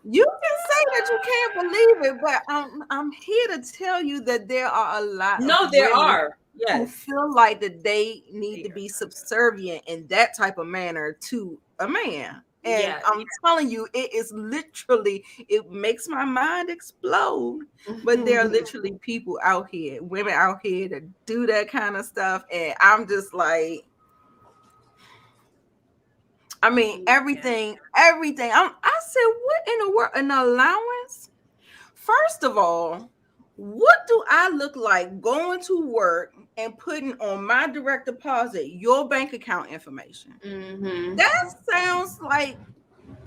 you can say that you can't believe it, but I'm here to tell you that there are a lot of No, there women are. who Yes. feel like that they need to be subservient in that type of manner to a man. And Yeah. I'm telling you, it is literally, it makes my mind explode. But there are literally people out here, women out here that do that kind of stuff. And I'm just like, I mean, everything. I said, what in the world? An allowance? First of all, what do I look like going to work and putting on my direct deposit your bank account information? Mm-hmm. That sounds like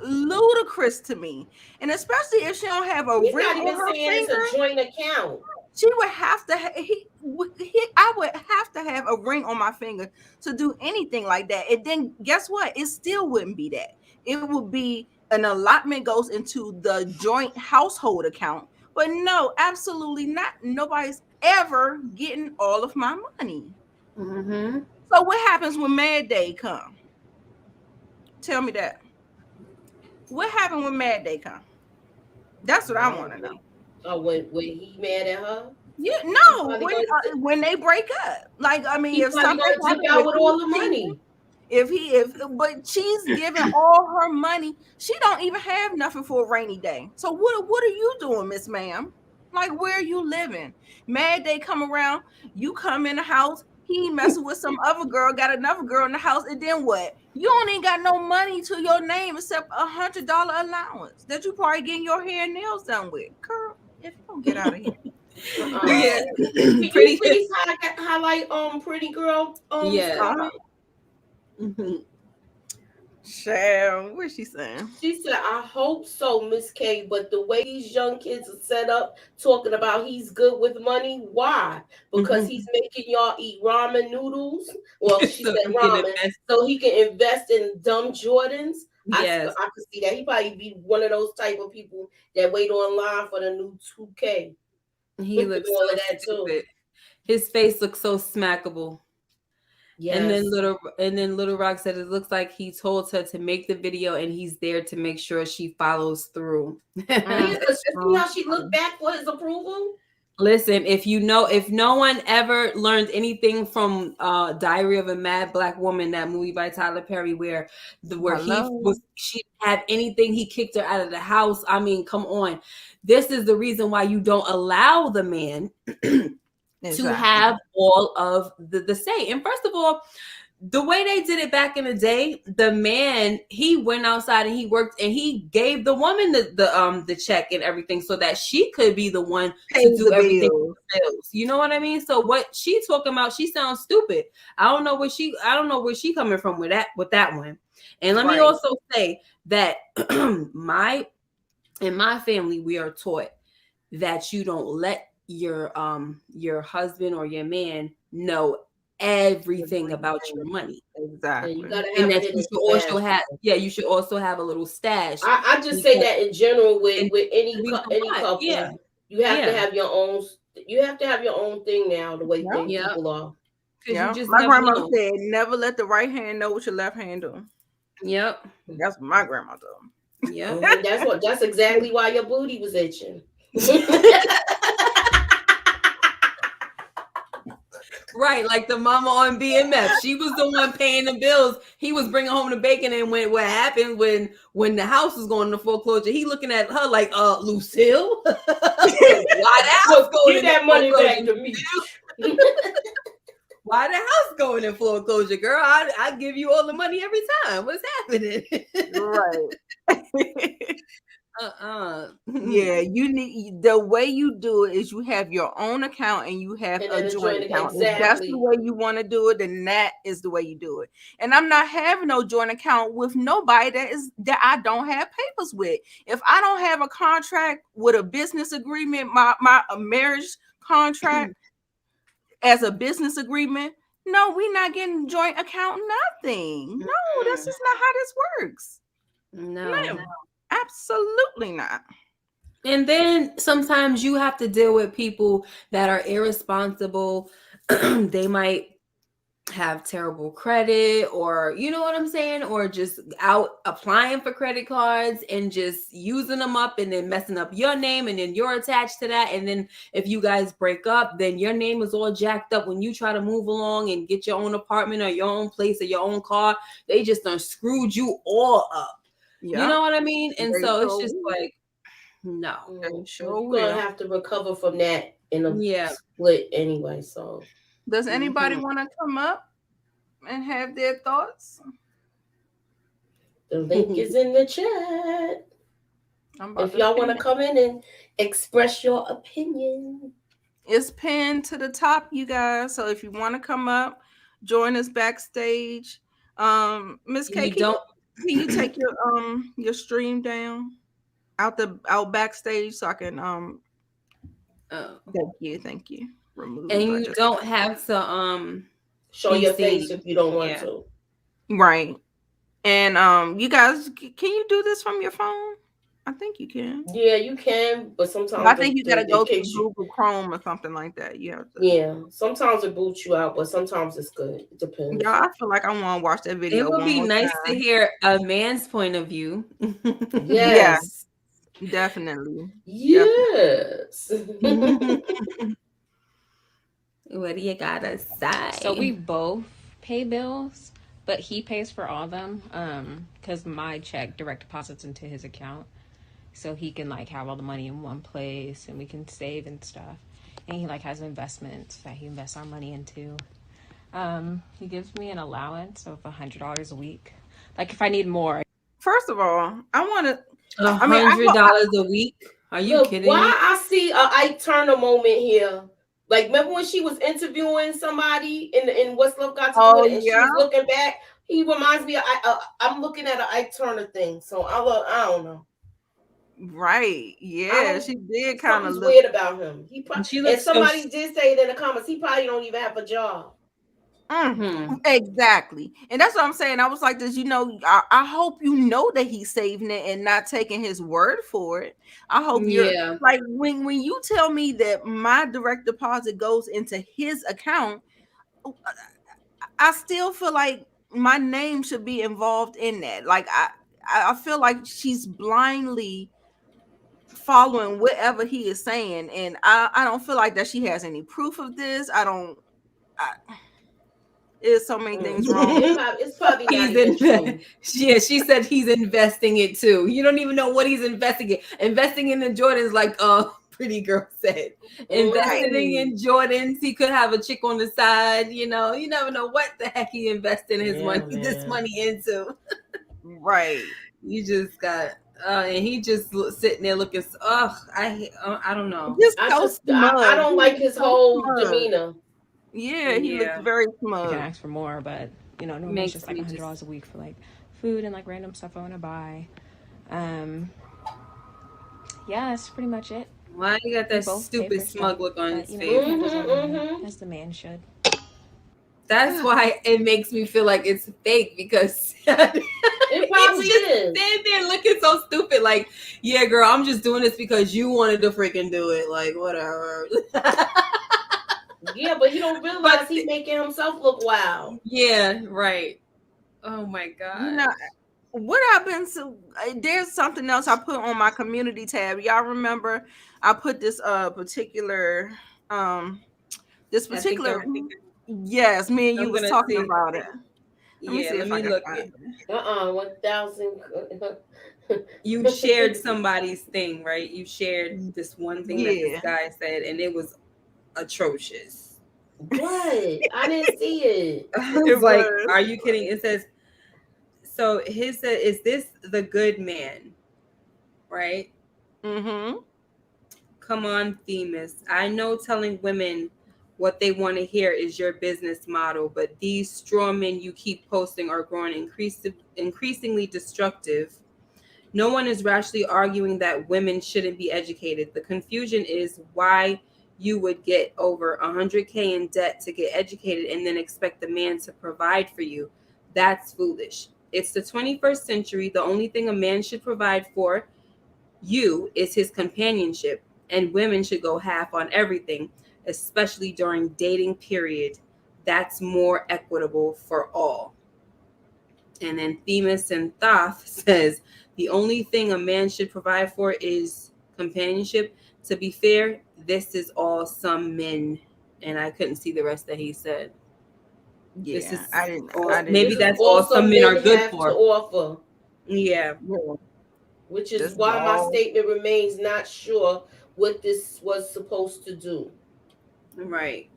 ludicrous to me. And especially if she don't have a He's ring not on even her saying it's finger, a joint account. she would have to I would have to have a ring on my finger to do anything like that. And then guess what? It still wouldn't be that. It would be an allotment goes into the joint household account. But no, absolutely not. Nobody's ever getting all of my money. Mm-hmm. So what happens when Mad Day come? Tell me that. What happened when Mad Day come? That's what I want to know. Oh, when he mad at her, Yeah, he no, probably gonna when they break up, like I mean, he if probably something gonna dip happened out with with these all the people, money. if but she's giving all her money, she don't even have nothing for a rainy day. So what are you doing, Miss Ma'am? Like where are you living? Mad Day come around, you come in the house, he messing with some other girl, got another girl in the house, and then what? You don't even got no money to your name except $100 allowance that you probably getting your hair and nails done with. Girl, if you don't get out of here. Yeah. Can you Pretty. please highlight pretty girl Yeah. comment? Mm-hmm. Sharon, what's she saying? She said, I hope so, Miss K, but the way these young kids are set up talking about he's good with money, why? Because Mm-hmm. he's making y'all eat ramen noodles. Well, she So said you can ramen, invest. so he can invest in dumb Jordans. Yes. I could see that. He probably be one of those type of people that wait online for the new 2K. He And looks all so of that too. stupid. His face looks so smackable. Yes. And then Little Rock said it looks like he told her to make the video and he's there to make sure she follows through. Yeah, because see how she looked back for his approval? Listen, if no one ever learned anything from Diary of a Mad Black Woman, that movie by Tyler Perry, where she didn't have anything, he kicked her out of the house. I mean, come on. This is the reason why you don't allow the man to have all of the say. And first of all, the way they did it back in the day, the man, he went outside and he worked and he gave the woman the check and everything so that she could be the one to do everything with the bills. You know what I mean? So what she talking about, she sounds stupid. I don't know where she coming from with that one. And let me also say that in my family, we are taught that you don't let your husband or your man know everything about your money. Exactly. And you gotta have And that you should also have a little stash. I just say that in general with any couple. Yeah. You have to have your own. You have to have your own thing now. The way people are. Yeah. My grandmother said, "Never let the right hand know what your left hand do." Yep. That's what my grandma told. Yeah. That's exactly why your booty was itching. Right, like the mama on BMF. She was the one paying the bills. He was bringing home the bacon, and what happened when the house was going into foreclosure? He looking at her like, Lucille, why the house going get that money back to me? Why the house going in foreclosure, girl? I give you all the money every time. What's happening? Right. Yeah, you need, the way you do it is you have your own account and you have a joint account. Exactly. If that's the way you want to do it, then that is the way you do it. And I'm not having no joint account with nobody that I don't have papers with. If I don't have a contract with a business agreement, my marriage contract as a business agreement. No, we're not getting joint account nothing. No, that's just not how this works. No. No, absolutely not. And then sometimes you have to deal with people that are irresponsible. They might have terrible credit, or you know what I'm saying, or just out applying for credit cards and just using them up and then messing up your name, and then you're attached to that. And then if you guys break up, then your name is all jacked up when you try to move along and get your own apartment or your own place or your own car. They just done screwed you all up. Yeah. You know what I mean? And They so it's sure just will. like, no. They sure You're gonna will. have to recover from that in a Yeah. split anyway. So Does anybody Mhm. want to come up and have their thoughts? the link is in the chat. I'm about If to y'all pin want to it. come in and express your opinion. It's pinned to the top, you guys. So if you want to come up, join us backstage. Miss K, You don't. can you take your stream down out backstage so I can Oh. thank you. Remove. And I you just don't have to Show be your face seen. if you don't want Yeah. to. right. And you guys, can you do this from your phone? I think you can. Yeah, you can, but But sometimes I think you gotta in go through case you, Google Chrome or something like that. You have to. yeah, sometimes it boots you out, but sometimes it's good. It depends. Yeah, I feel like I want to watch that It video would one be more nice to time. hear a man's point of view. Yeah, Yes. definitely. Yes. What do you gotta say? So we both pay bills, but he pays for all of them. Because my check direct deposits into his account, so he can like have all the money in one place, and we can save and stuff. And he like has investments that he invests our money into. He gives me an allowance of $100 a week. Like if I need more. First of all, I want to. $100 a week? Are you Look, kidding why me? I see a Ike Turner moment here. Like, remember when she was interviewing somebody in What's Love Got to Do with It, and she was looking back? He reminds me of I'm looking at an Ike Turner thing, so I don't know. Right? Yeah, she did kind of Something's look weird about him. He She and looks somebody so. did say it in the comments. He probably don't even have a job. Exactly, and that's what I'm saying. I was like, "Does I hope you know that he's saving it and not taking his word for it. I hope you're Yeah. like when you tell me that my direct deposit goes into his account, I still feel like my name should be involved in that. Like I feel like she's blindly following whatever he is saying, and I don't feel like that she has any proof of this. There's so many things wrong. It's probably not He's even true. Yeah, she said he's investing it too. You don't even know what he's investing in. Investing in the Jordans, like pretty girl said. Investing in Jordans, he could have a chick on the side. You never know what the heck he invested his this money into. Right. You just got and he just sitting there looking. I don't know. I don't like his whole demeanor. Yeah, he looks very smug. I can ask for more, but normally it's just like $100 a week for like food and like random stuff I want to buy. Yeah, that's pretty much it. Why you got that stupid smug look on his face? As the man should. That's why it makes me feel like it's fake, because it probably is. Standing there looking so stupid, like, yeah, girl, I'm just doing this because you wanted to freaking do it, like whatever. Yeah, but he don't realize he's making himself look wild. Yeah, right. Oh my god. What happens to there's something else I put on my community tab. Y'all remember I put this particular yes, me and you was talking about it. Let me look it. 1,000. You shared somebody's thing, right? You shared this one thing that this guy said, and it was atrocious. What? I didn't see it. It's like, are you kidding? It says, so his said, is this the good man? Right? Mm-hmm. Come on, Themis. I know telling women what they want to hear is your business model, but these straw men you keep posting are growing increasingly destructive. No one is rashly arguing that women shouldn't be educated. The confusion is why you would get over 100K in debt to get educated and then expect the man to provide for you. That's foolish. It's the 21st century. The only thing a man should provide for you is his companionship, and women should go half on everything, especially during dating period. That's more equitable for all. And then Themis and Thoth says the only thing a man should provide for is companionship. To be fair, this is all some men, and I couldn't see the rest that he said. This Yeah, is I didn't. all, I didn't. maybe This is that's all all some some men are men good have to for. offer, Yeah, Yeah, which this is is why my all statement remains not sure what this was supposed to do. right.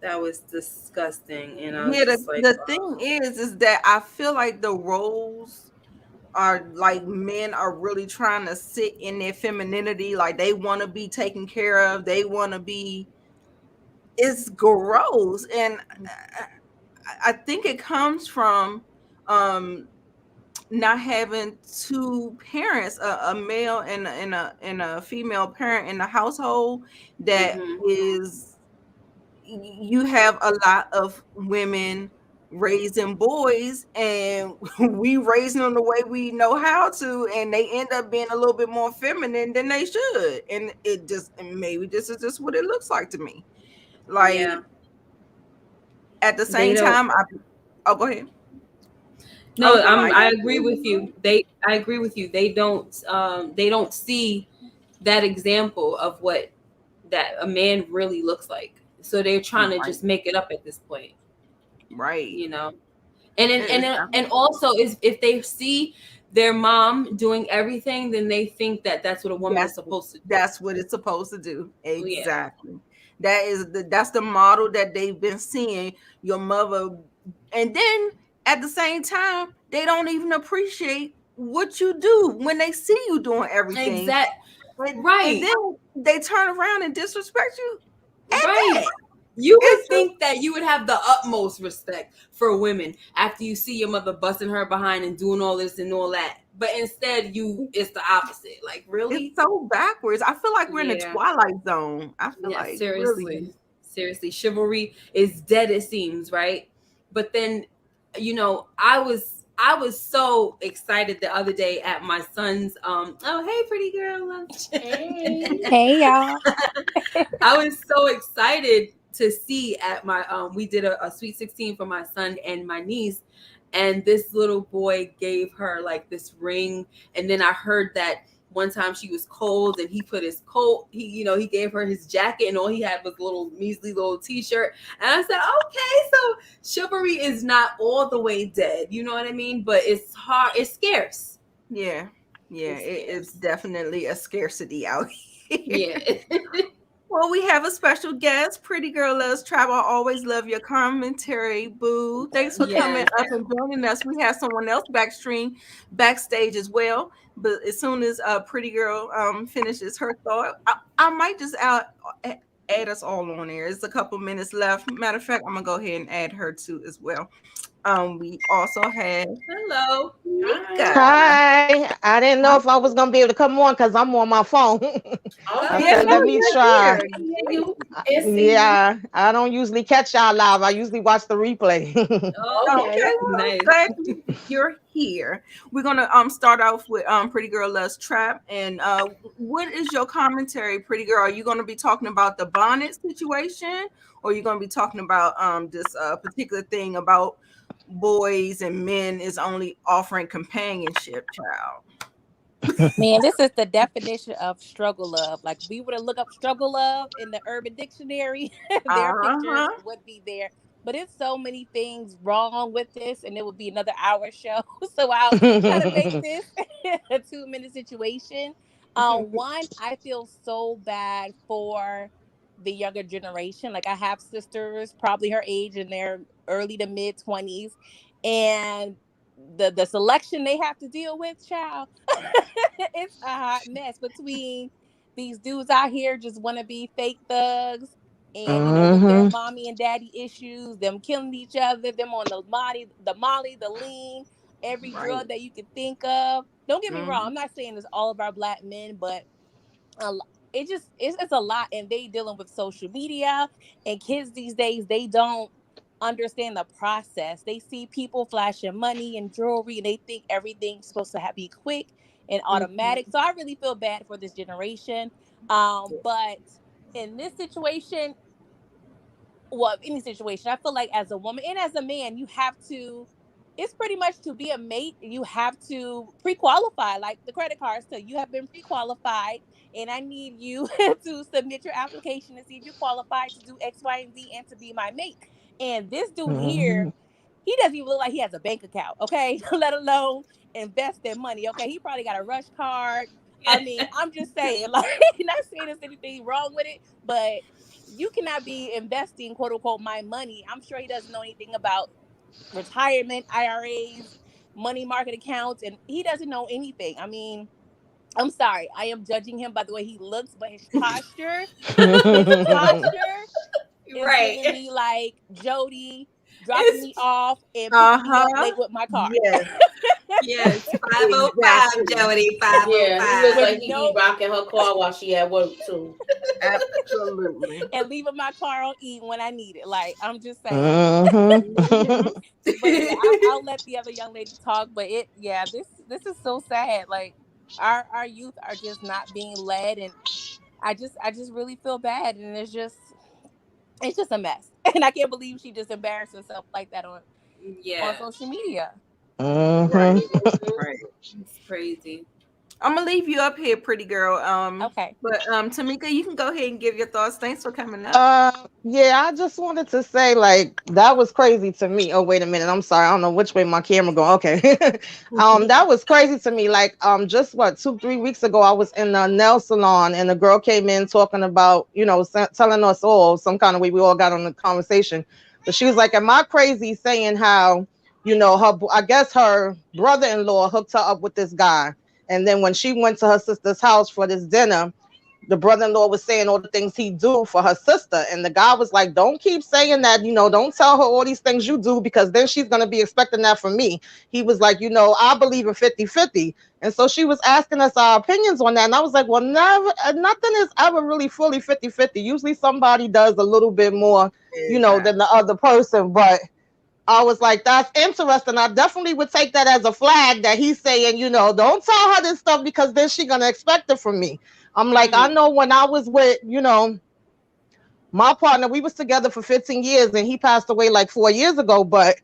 That was disgusting, and I was yeah. just like, The thing is that I feel like the roles are like men are really trying to sit in their femininity, like they want to be taken care of, they want to be. It's gross, and I think it comes from um not having two parents, a male and a female parent in the household that mm-hmm. is you have a lot of women raising boys and we raising them the way we know how to, and they end up being a little bit more feminine than they should, and it just, and maybe this is just what it looks like to me, Yeah, like at the they same don't. time oh, go ahead. I No, was gonna like, I agree with you. I agree with you. They don't see that example of what that a man really looks like. So they're trying to right, just make it up at this point, right. you know. And then, It's and also is if they see their mom doing everything, then they think that that's what a woman is That's supposed to do. that's what it's supposed to do. Yeah, Exactly. That's the model that they've been seeing your mother, and then at the same time, they don't even appreciate what you do when they see you doing everything. exact. And Right. then they turn around and disrespect you at Right. that. You It's would think that you would have the utmost respect for women after you see your mother busting her behind and doing all this and all that. But instead, it's the opposite. Like, it's really? so backwards. I feel like we're in the Yeah. twilight zone. I feel Yeah, like really. seriously. Seriously. Chivalry is dead, it seems, right? But then, I was so excited the other day at my son's oh hey pretty girl lunch. Hey. Hey y'all. I was so excited to see at my we did a sweet 16 for my son and my niece, and this little boy gave her like this ring, and then I heard that one time she was cold and he put his coat, he gave her his jacket and all he had was a little measly little t-shirt, and I said, okay, so chivalry is not all the way dead, you know what I mean, but it's hard, it's scarce. Yeah. Yeah, It's it's scarce. definitely a scarcity out here. Yeah. Well, we have a special guest. Pretty Girl Loves Travel. I always love your commentary, boo. Thanks for coming Yes. up and joining us. We have someone else backstage as well. But as soon as Pretty Girl finishes her thought, I might just add us all on there. It's a couple minutes left. Matter of fact, I'm gonna go ahead and add her too as well. We also had Hello. Nika. Hi. Hi. I didn't know if I was gonna be able to come on because I'm on my phone. I Okay. Yeah, said, no, let me you're try. here. I hear you and see you. Yeah, I don't usually catch y'all live. I usually watch the replay. Okay, Okay. well, I'm Nice. glad you're here. We're gonna start off with Pretty Girl Loves Trap. And what is your commentary, Pretty Girl? Are you gonna be talking about the bonnet situation, or are you gonna be talking about this particular thing about boys and men is only offering companionship, child? Man, this is the definition of struggle love. Like if we were to look up struggle love in the Urban Dictionary, their pictures Uh-huh. would be there. But it's so many things wrong with this, and it would be another hour show. So I'll try to make this a 2-minute situation. One, I feel so bad for the younger generation. Like I have sisters, probably her age in their early to mid 20s, and the selection they have to deal with, child. It's a hot mess between these dudes out here just want to be fake thugs, and with their hmm mommy and daddy issues, them killing each other, them on the lean, every Right. drug that you could think of. Don't get me wrong, Mhm. I'm not saying it's all of our black men, but it's a lot, and they dealing with social media, and kids these days, they don't understand the process. They see people flashing money and jewelry, and they think everything's supposed to be quick and automatic. So I really feel bad for this generation. But in this situation, well, any situation, I feel like as a woman and as a man, you have to, it's pretty much to be a mate, you have to pre-qualify, like the credit cards. So you have been pre-qualified, and I need you to submit your application to see if you're qualified to do X, Y, and Z and to be my mate. And this dude here, Mhm. he doesn't even look like he has a bank account, okay? Let alone invest in money, okay? He probably got a rush card. I mean, I'm just saying, like, not saying there's anything wrong with it, but you cannot be investing, quote unquote, my money. I'm sure he doesn't know anything about retirement, IRAs, money market accounts, and he doesn't know anything. I mean, I'm sorry, I am judging him by the way he looks, but his posture is giving Right. me like Jody dropping me It's off and picking me up Uh-huh. late with my car. Yes, yes, 505, exactly. Jody, Yeah, he looks 505. With like he be no rocking her car while she at work too. Absolutely. and leaving my car on E when I need it. Like, I'm just saying. Mhm. Mhm. But yeah, I'll let the other young lady talk. But yeah, this is so sad. Like, our youth are just not being led, and I just really feel bad, and it's just a mess. And I can't believe she just embarrassed herself like that on Yeah, social media. Right, Mhm. Mhm. right. it's crazy. I'm gonna leave you up here, pretty girl. Okay. But Tamika, you can go ahead and give your thoughts. Thanks for coming up. Yeah, I just wanted to say, like, that was crazy to me. Oh, wait a minute. I'm sorry. I don't know which way my camera going. Okay. That was crazy to me. Like, just what, 2, 3 weeks ago, I was in a nail salon and a girl came in talking about, telling us all some kind of way we all got on the conversation. But she was like, am I crazy saying how, I guess her brother-in-law hooked her up with this guy. And then when she went to her sister's house for this dinner, the brother-in-law was saying all the things he do for her sister, and the guy was like, don't keep saying that, don't tell her all these things you do, because then she's going to be expecting that from me. He was like, I believe in 50-50. And so she was asking us our opinions on that, and I was like, well, never, nothing is ever really fully 50-50. Usually somebody does a little bit more, than the Exactly. other person. But I was like, that's interesting. I definitely would take that as a flag that he's saying, don't tell her this stuff because then she's gonna expect it from me. I'm like, I Mm, know when I was with, my partner, we was together for 15 years and he passed away like 4 years ago. But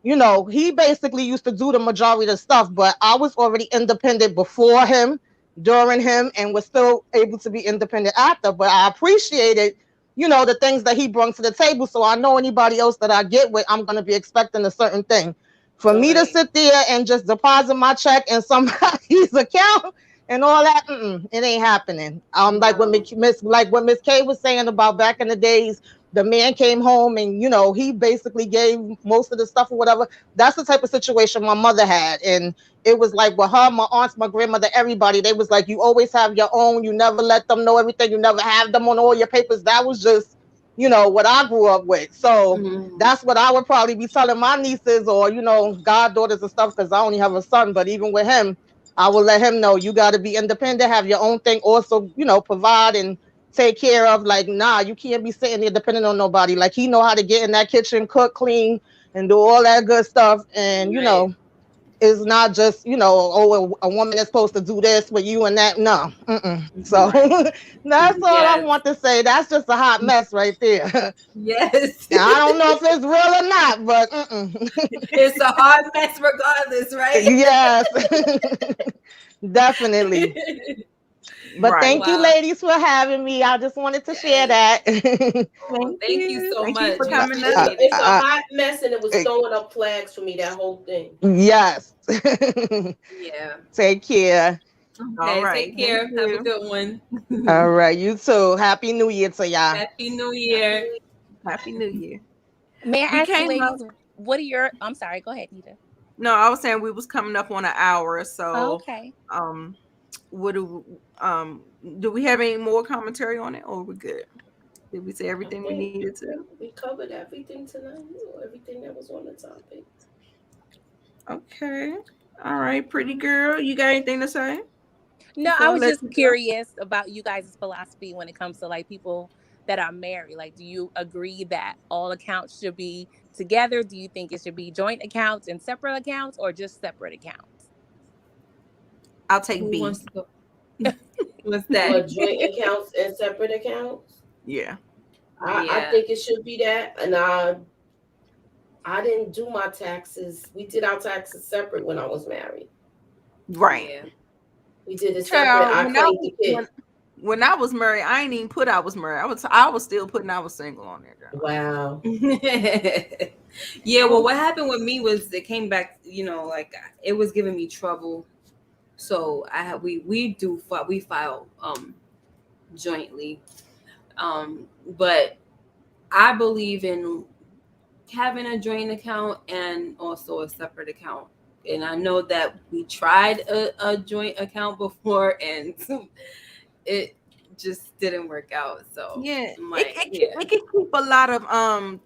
he basically used to do the majority of the stuff, but I was already independent before him, during him, and was still able to be independent after. But I appreciated, the things that he brought to the table. So I know anybody else that I get with, I'm going to be expecting a certain thing. For me to Right. sit there and just deposit my check in somebody's account and all that, it ain't happening. No. Like what Miss K was saying about back in the days, the man came home and he basically gave most of the stuff or whatever. That's the type of situation my mother had, and it was like with her, my aunts, my grandmother, everybody. They was like, you always have your own. You never let them know everything. You never have them on all your papers. That was just what I grew up with. So Mhm. that's what I would probably be telling my nieces or goddaughters and stuff, because I only have a son. But even with him, I will let him know you got to be independent, have your own thing, also, provide and take care of. Like, nah, you can't be sitting there depending on nobody. Like, he know how to get in that kitchen, cook, clean, and do all that good stuff. And, Right. it's not just, oh, a woman is supposed to do this with you and that. No. So Right. that's all I Yes. want to say. That's just a hot mess right there. Yes. I don't know if it's real or not, but It's a hard mess regardless, right? yes, definitely. But right. thank you, Wow. ladies, for having me. I just wanted to share Yes. that. Oh, thank you so Thank you much. for We coming It's a up. appreciate it. it's a hot mess, and it was Uh, throwing up flags for me, that whole thing. yes. Yeah. Take care. All Okay. right. Take Thank care. Have a you. good one. All right, you too. Happy New Year to y'all. Happy New Happy Year. New Happy New Year. May I We ask you, came up. ladies, what are your? I'm sorry. Go ahead, Nita. No, I was saying we was coming up on an hour. Oh, So, okay. um, what do we have any more commentary on it, or we good? Did we say Year. I everything we think needed to? we covered everything tonight, or everything that was on the topic. Okay. All right, pretty girl. You got anything to say? No, before I I was let just you go? curious about you guys' philosophy when it comes to like people that are married. Like, do you agree that all accounts should be together? Do you think it should be joint accounts and separate accounts or just separate accounts? I'll take Who B. wants to go? What's that? What, joint accounts and separate accounts? Yeah. I Yeah, think it should be that. And I didn't do my taxes. We did our taxes separate when I was married. Right. yeah. We did it separate. Child, I claimed the kid. when I was married, I ain't even put I was married. I was still putting I was single on there, girl. Wow. Yeah, well, what happened with me was it came back, like it was giving me trouble. So I have we file jointly. But I believe in having a joint account and also a separate account. And I know that we tried a joint account before and it just didn't work out. So Yeah, I'm it, like, it yeah, it can keep a lot of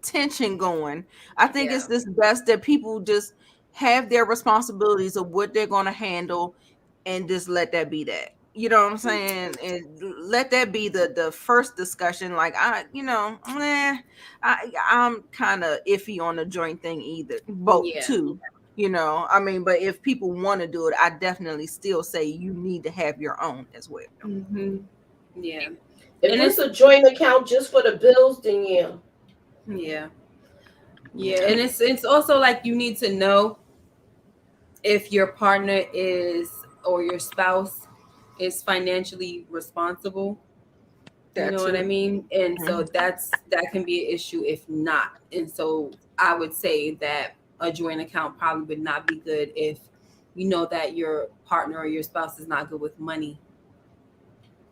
tension going. I think it's yeah, just best that people just have their responsibilities of what they're going to handle, and just let that be that. You know what I'm saying? And let that be the first discussion. Like I'm kind of iffy on the joint thing either. Both yeah. too. I mean, but if people want to do it, I definitely still say you need to have your own as well. Hmm. Yeah. If And it's it's a joint account just for the bills, then yeah. yeah. Yeah, Yeah. and it's also like you need to know if your partner is or your spouse is financially responsible. You That know what I too. mean? And so Mhm. that can be an issue if not. And so I would say that a joint account probably would not be good if you know that your partner or your spouse is not good with money,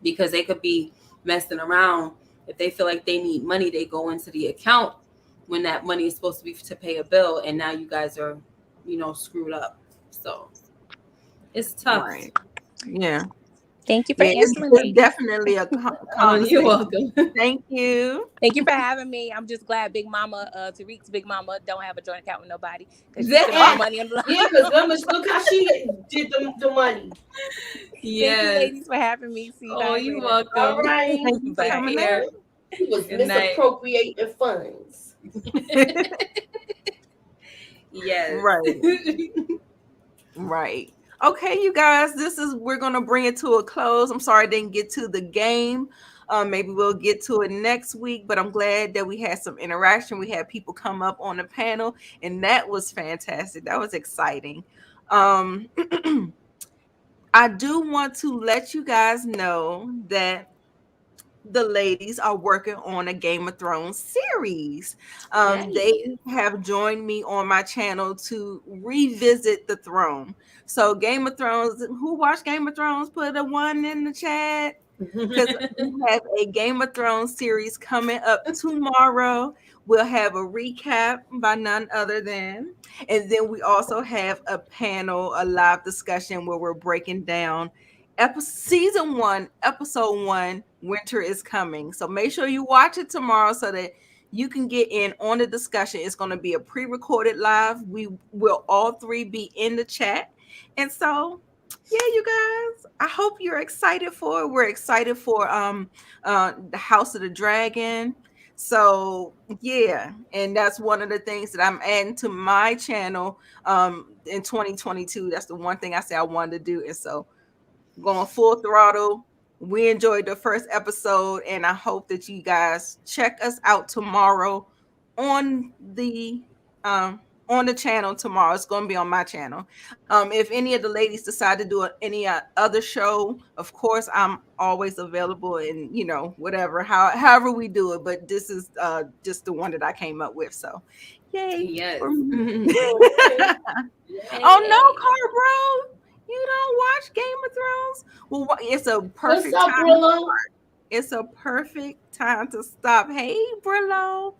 because they could be messing around. If they feel like they need money, they go into the account when that money is supposed to be to pay a bill, and now you guys are, screwed up. So it's tough. Right. Yeah. Thank you for Yeah, answering, it's ladies. definitely a Oh, you're conversation. welcome. Thank you. Thank you for having me. I'm just glad Big Mama, Tariq's Big Mama, don't have a joint account with nobody because she spend all the Ah, money on the yeah, because remember, look how she did the money. Thank you, Yes. ladies, for having me. See you Oh, guys you're later. All welcome. right. Thank you for Take Bye. coming care. out. She was Good night. misappropriating funds. Yes. Right. Right. Okay, you guys, we're gonna bring it to a close. I'm sorry I didn't get to the game. Maybe we'll get to it next week, but I'm glad that we had some interaction. We had people come up on the panel, and that was fantastic. That was exciting. Um, I do want to let you guys know that the ladies are working on a Game of Thrones series. They Hey. have joined me on my channel to revisit the throne. So, Game of Thrones, who watched Game of Thrones? Put a one in the chat because we have a Game of Thrones series coming up tomorrow. We'll have a recap by none other than, and then we also have a panel, a live discussion where we're breaking down season one, episode one. Winter is coming, so make sure you watch it tomorrow so that you can get in on the discussion. It's going to be a pre-recorded live. We will all three be in the chat, and so yeah, you guys, I hope you're excited for it. We're excited for the House of the Dragon. So yeah, and that's one of the things that I'm adding to my channel in 2022. That's the one thing I said I wanted to do. And so going full throttle. We enjoyed the first episode, and I hope that you guys check us out tomorrow on the channel tomorrow. It's going to be on my channel. If any of the ladies decide to do any other show, of course I'm always available, and whatever, however we do it. But this is just the one that I came up with. So, yay Yes. for me! Okay. Oh no, Yay. Car Bro, you don't watch Game of Thrones? Well, it's a What's perfect up, time. Brillo? It's a perfect time to stop. Hey, Brillo,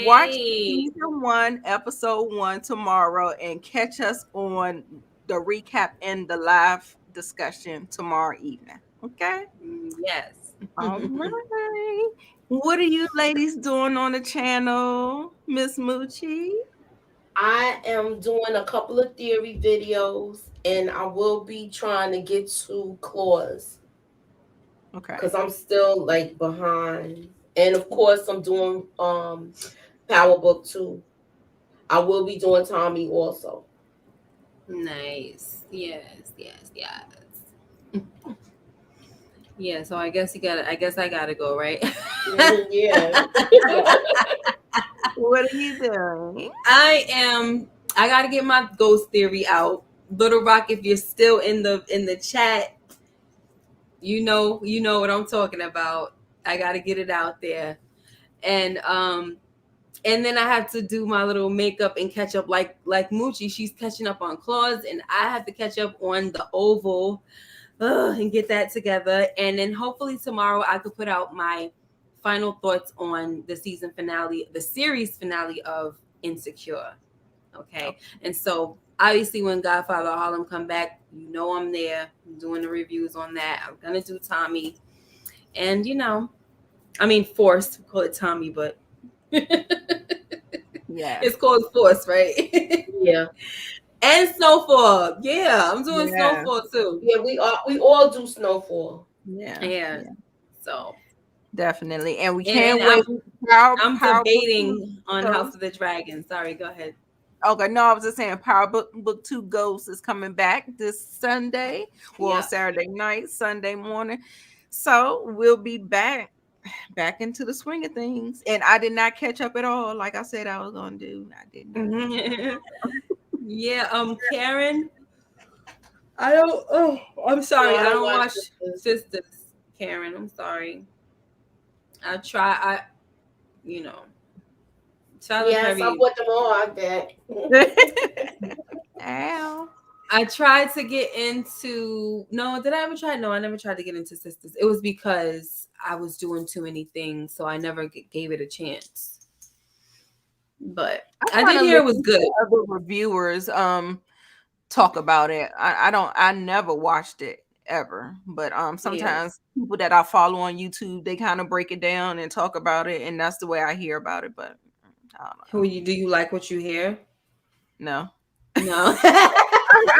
watch Hey. season one, episode one tomorrow, and catch us on the recap and the live discussion tomorrow evening. Okay. Yes. All right. What are you ladies doing on the channel, Miss Moochie? I am doing a couple of theory videos, and I will be trying to get to claws Okay. because I'm still like behind. And of course, I'm doing Power Book 2. I will be doing Tommy also. Nice. Yes, yes, yes. Yeah, so I guess you gotta I guess I gotta go, right? Yeah. What are you doing? I gotta get my ghost theory out. Little Rock, if you're still in the chat, you know what I'm talking about. I gotta get it out there. And then I have to do my little makeup and catch up like Moochie. She's catching up on claws, and I have to catch up on the oval and get that together. And then hopefully tomorrow I could put out my final thoughts on the season finale, the series finale of Insecure. Okay. And so obviously when Godfather Harlem come back, I'm there. I'm doing the reviews on that. I'm gonna do Tommy. And I mean Force, we call it Tommy, but Yeah. it's called Force, right? Yeah. And Snowfall. Yeah, I'm doing Yeah. Snowfall too. Yeah, we all do Snowfall. Yeah. Yeah. Yeah. So Definitely. And we and can't wait. I'm Power Book 2 debating on House Ghost. of the Dragon. Sorry, go ahead. Okay, no, I was just saying Book 2 Ghost is coming back this Sunday. Well, Yeah. Saturday night, Sunday morning. So we'll be back into the swing of things. And I did not catch up at all, like I said I was gonna do. I did not. Yeah, Karen. I don't. Oh, I'm sorry. No, I I don't don't watch watch this. Sisters. Karen, I'm sorry. I try. You know, Tyler Yes, I Perry. bought them all. I bet. Ow. I tried to get into. No, did I ever try? No, I never tried to get into Sisters. It was because I was doing too many things, so I never gave it a chance. But I Kind did of hear it was listen good. to other reviewers talk about it. I never watched it ever, but Yeah. sometimes people that I follow on YouTube, they kind of break it down and talk about it, and that's the way I hear about it. But I don't know. Do you like what you hear? No. No. I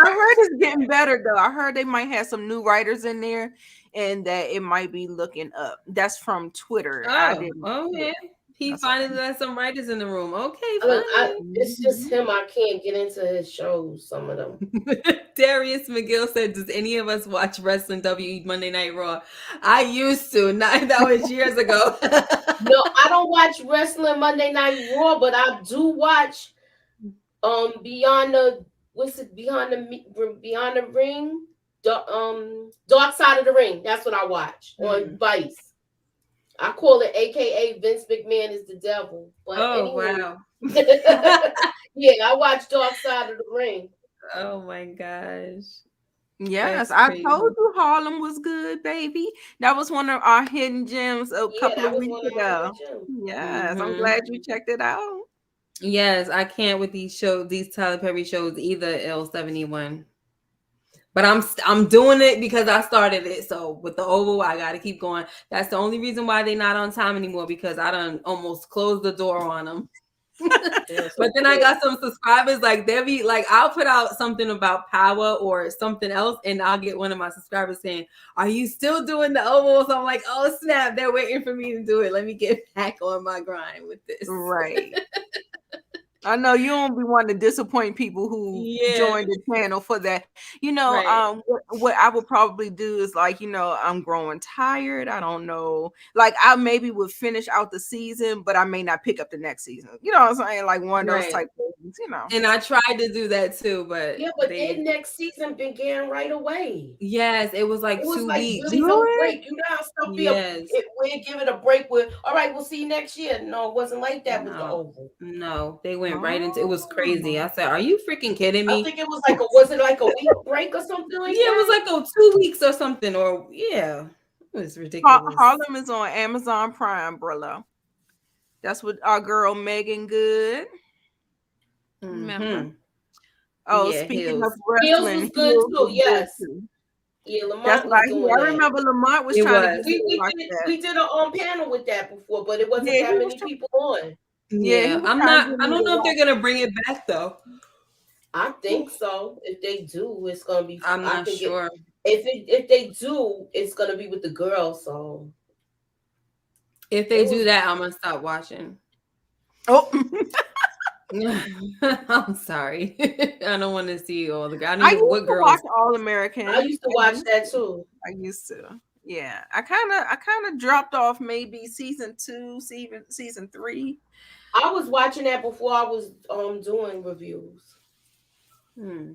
heard it's getting better though. I heard they might have some new writers in there and that it might be looking up. That's from Twitter. I didn't. Oh Yeah, yeah. He that's all. finally let some writers in the room. Okay, It's just Mhm. him. I can't get into his shows. Some of them. fine. Darius McGill said, "Does any of us watch wrestling WWE Monday Night Raw?" I used to. Not that was years ago. No, I don't watch wrestling Monday Night Raw, but I do watch Beyond the what's it Beyond the Ring, Dark Side of the Ring. That's what I watch on Vice. I call it AKA Vince McMahon is the devil. But Oh anyway, wow. yeah, I watch Dark Side of the Ring. Oh my gosh. Yes, That's I crazy. told you Harlem was good, baby. That was one of our hidden gems a Yeah, couple that of was weeks one of my ago. gems. Yes, I'm glad you checked it out. Yes, I can't with these Tyler Perry shows either. L71. But I'm doing it because I started it. So with the Oval, I got to keep going. That's the only reason why they're not on time anymore, because I done almost closed the door on them. But then I got some subscribers, like they'll be like, I'll put out something about power or something else, and I'll get one of my subscribers saying, "Are you still doing the Oval?" So I'm like, "Oh snap, they're waiting for me to do it. Let me get back on my grind with this." Right. I know you don't be wanting to disappoint people who Yeah. join the channel for that. Right. What I would probably do is like, I'm growing tired. I don't know. Like I maybe would finish out the season, but I may not pick up the next season. You know what I'm saying? Like one of those Right. type things, And I tried to do that too, but Yeah, but their next season began right away. Yes, it was like It was 2 like weeks. really no break. You know how stuff Yes. we give it a break with, all right, we'll see you next year. No, it wasn't like that with the Oval. No, they went right into it. Was crazy. I said, "Are you freaking kidding I me?" think it was was it like a week break or something like Yeah, that? it was like 2 weeks or something, or yeah, it was ridiculous. Harlem is on Amazon Prime, brother. That's what our girl Megan Good. Remember? Oh, Yeah, speaking of Hills. Heels wrestling, was good Heels too, was good yes. too. Yeah, That's Lamont was like doing I that. remember Lamont was It trying to was. get me to watch that. We did a panel with that before, but it wasn't Yeah, that he was many people on. Yeah, he Yeah, was I'm trying to not. get I me don't to know if watch. they're gonna bring it back though. I think so. If they do, it's gonna be. I'm I not think it. sure. If they do, it's gonna be with the girls. So If they it do was. that, I'm gonna stop watching. Oh, I'm sorry. I don't want to see all the girls. I don't I even used what to watch girls. All I American. used to watch that too. I used to. Yeah, I kind of dropped off maybe season 2, season 3. I was watching that before I was doing reviews. Hmm.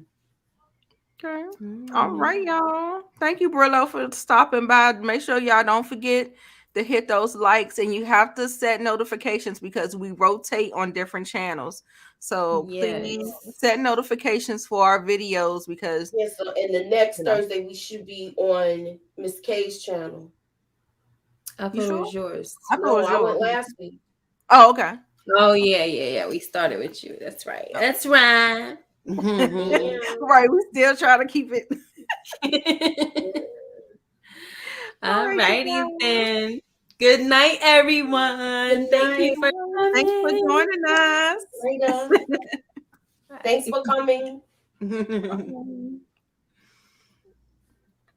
Okay. All right, Hmm. y'all. Thank you, Brillo, for stopping by. Make sure y'all don't forget to hit those likes, and you have to set notifications because we rotate on different channels. So please Yes. set notifications for our videos because Yeah, so and the next you know. Thursday we should be on Miss K's channel. I You thought it sure? was yours. I thought it No, was I went yours. last week. Oh, okay. Oh yeah. We started with you. That's right. That's right. Yeah. Right. We still trying to keep it. All All right, you righty guys. then. Good night, Good everyone. Thank you night. for Thanks for coming. joining us. Later. Thanks for coming. Bye.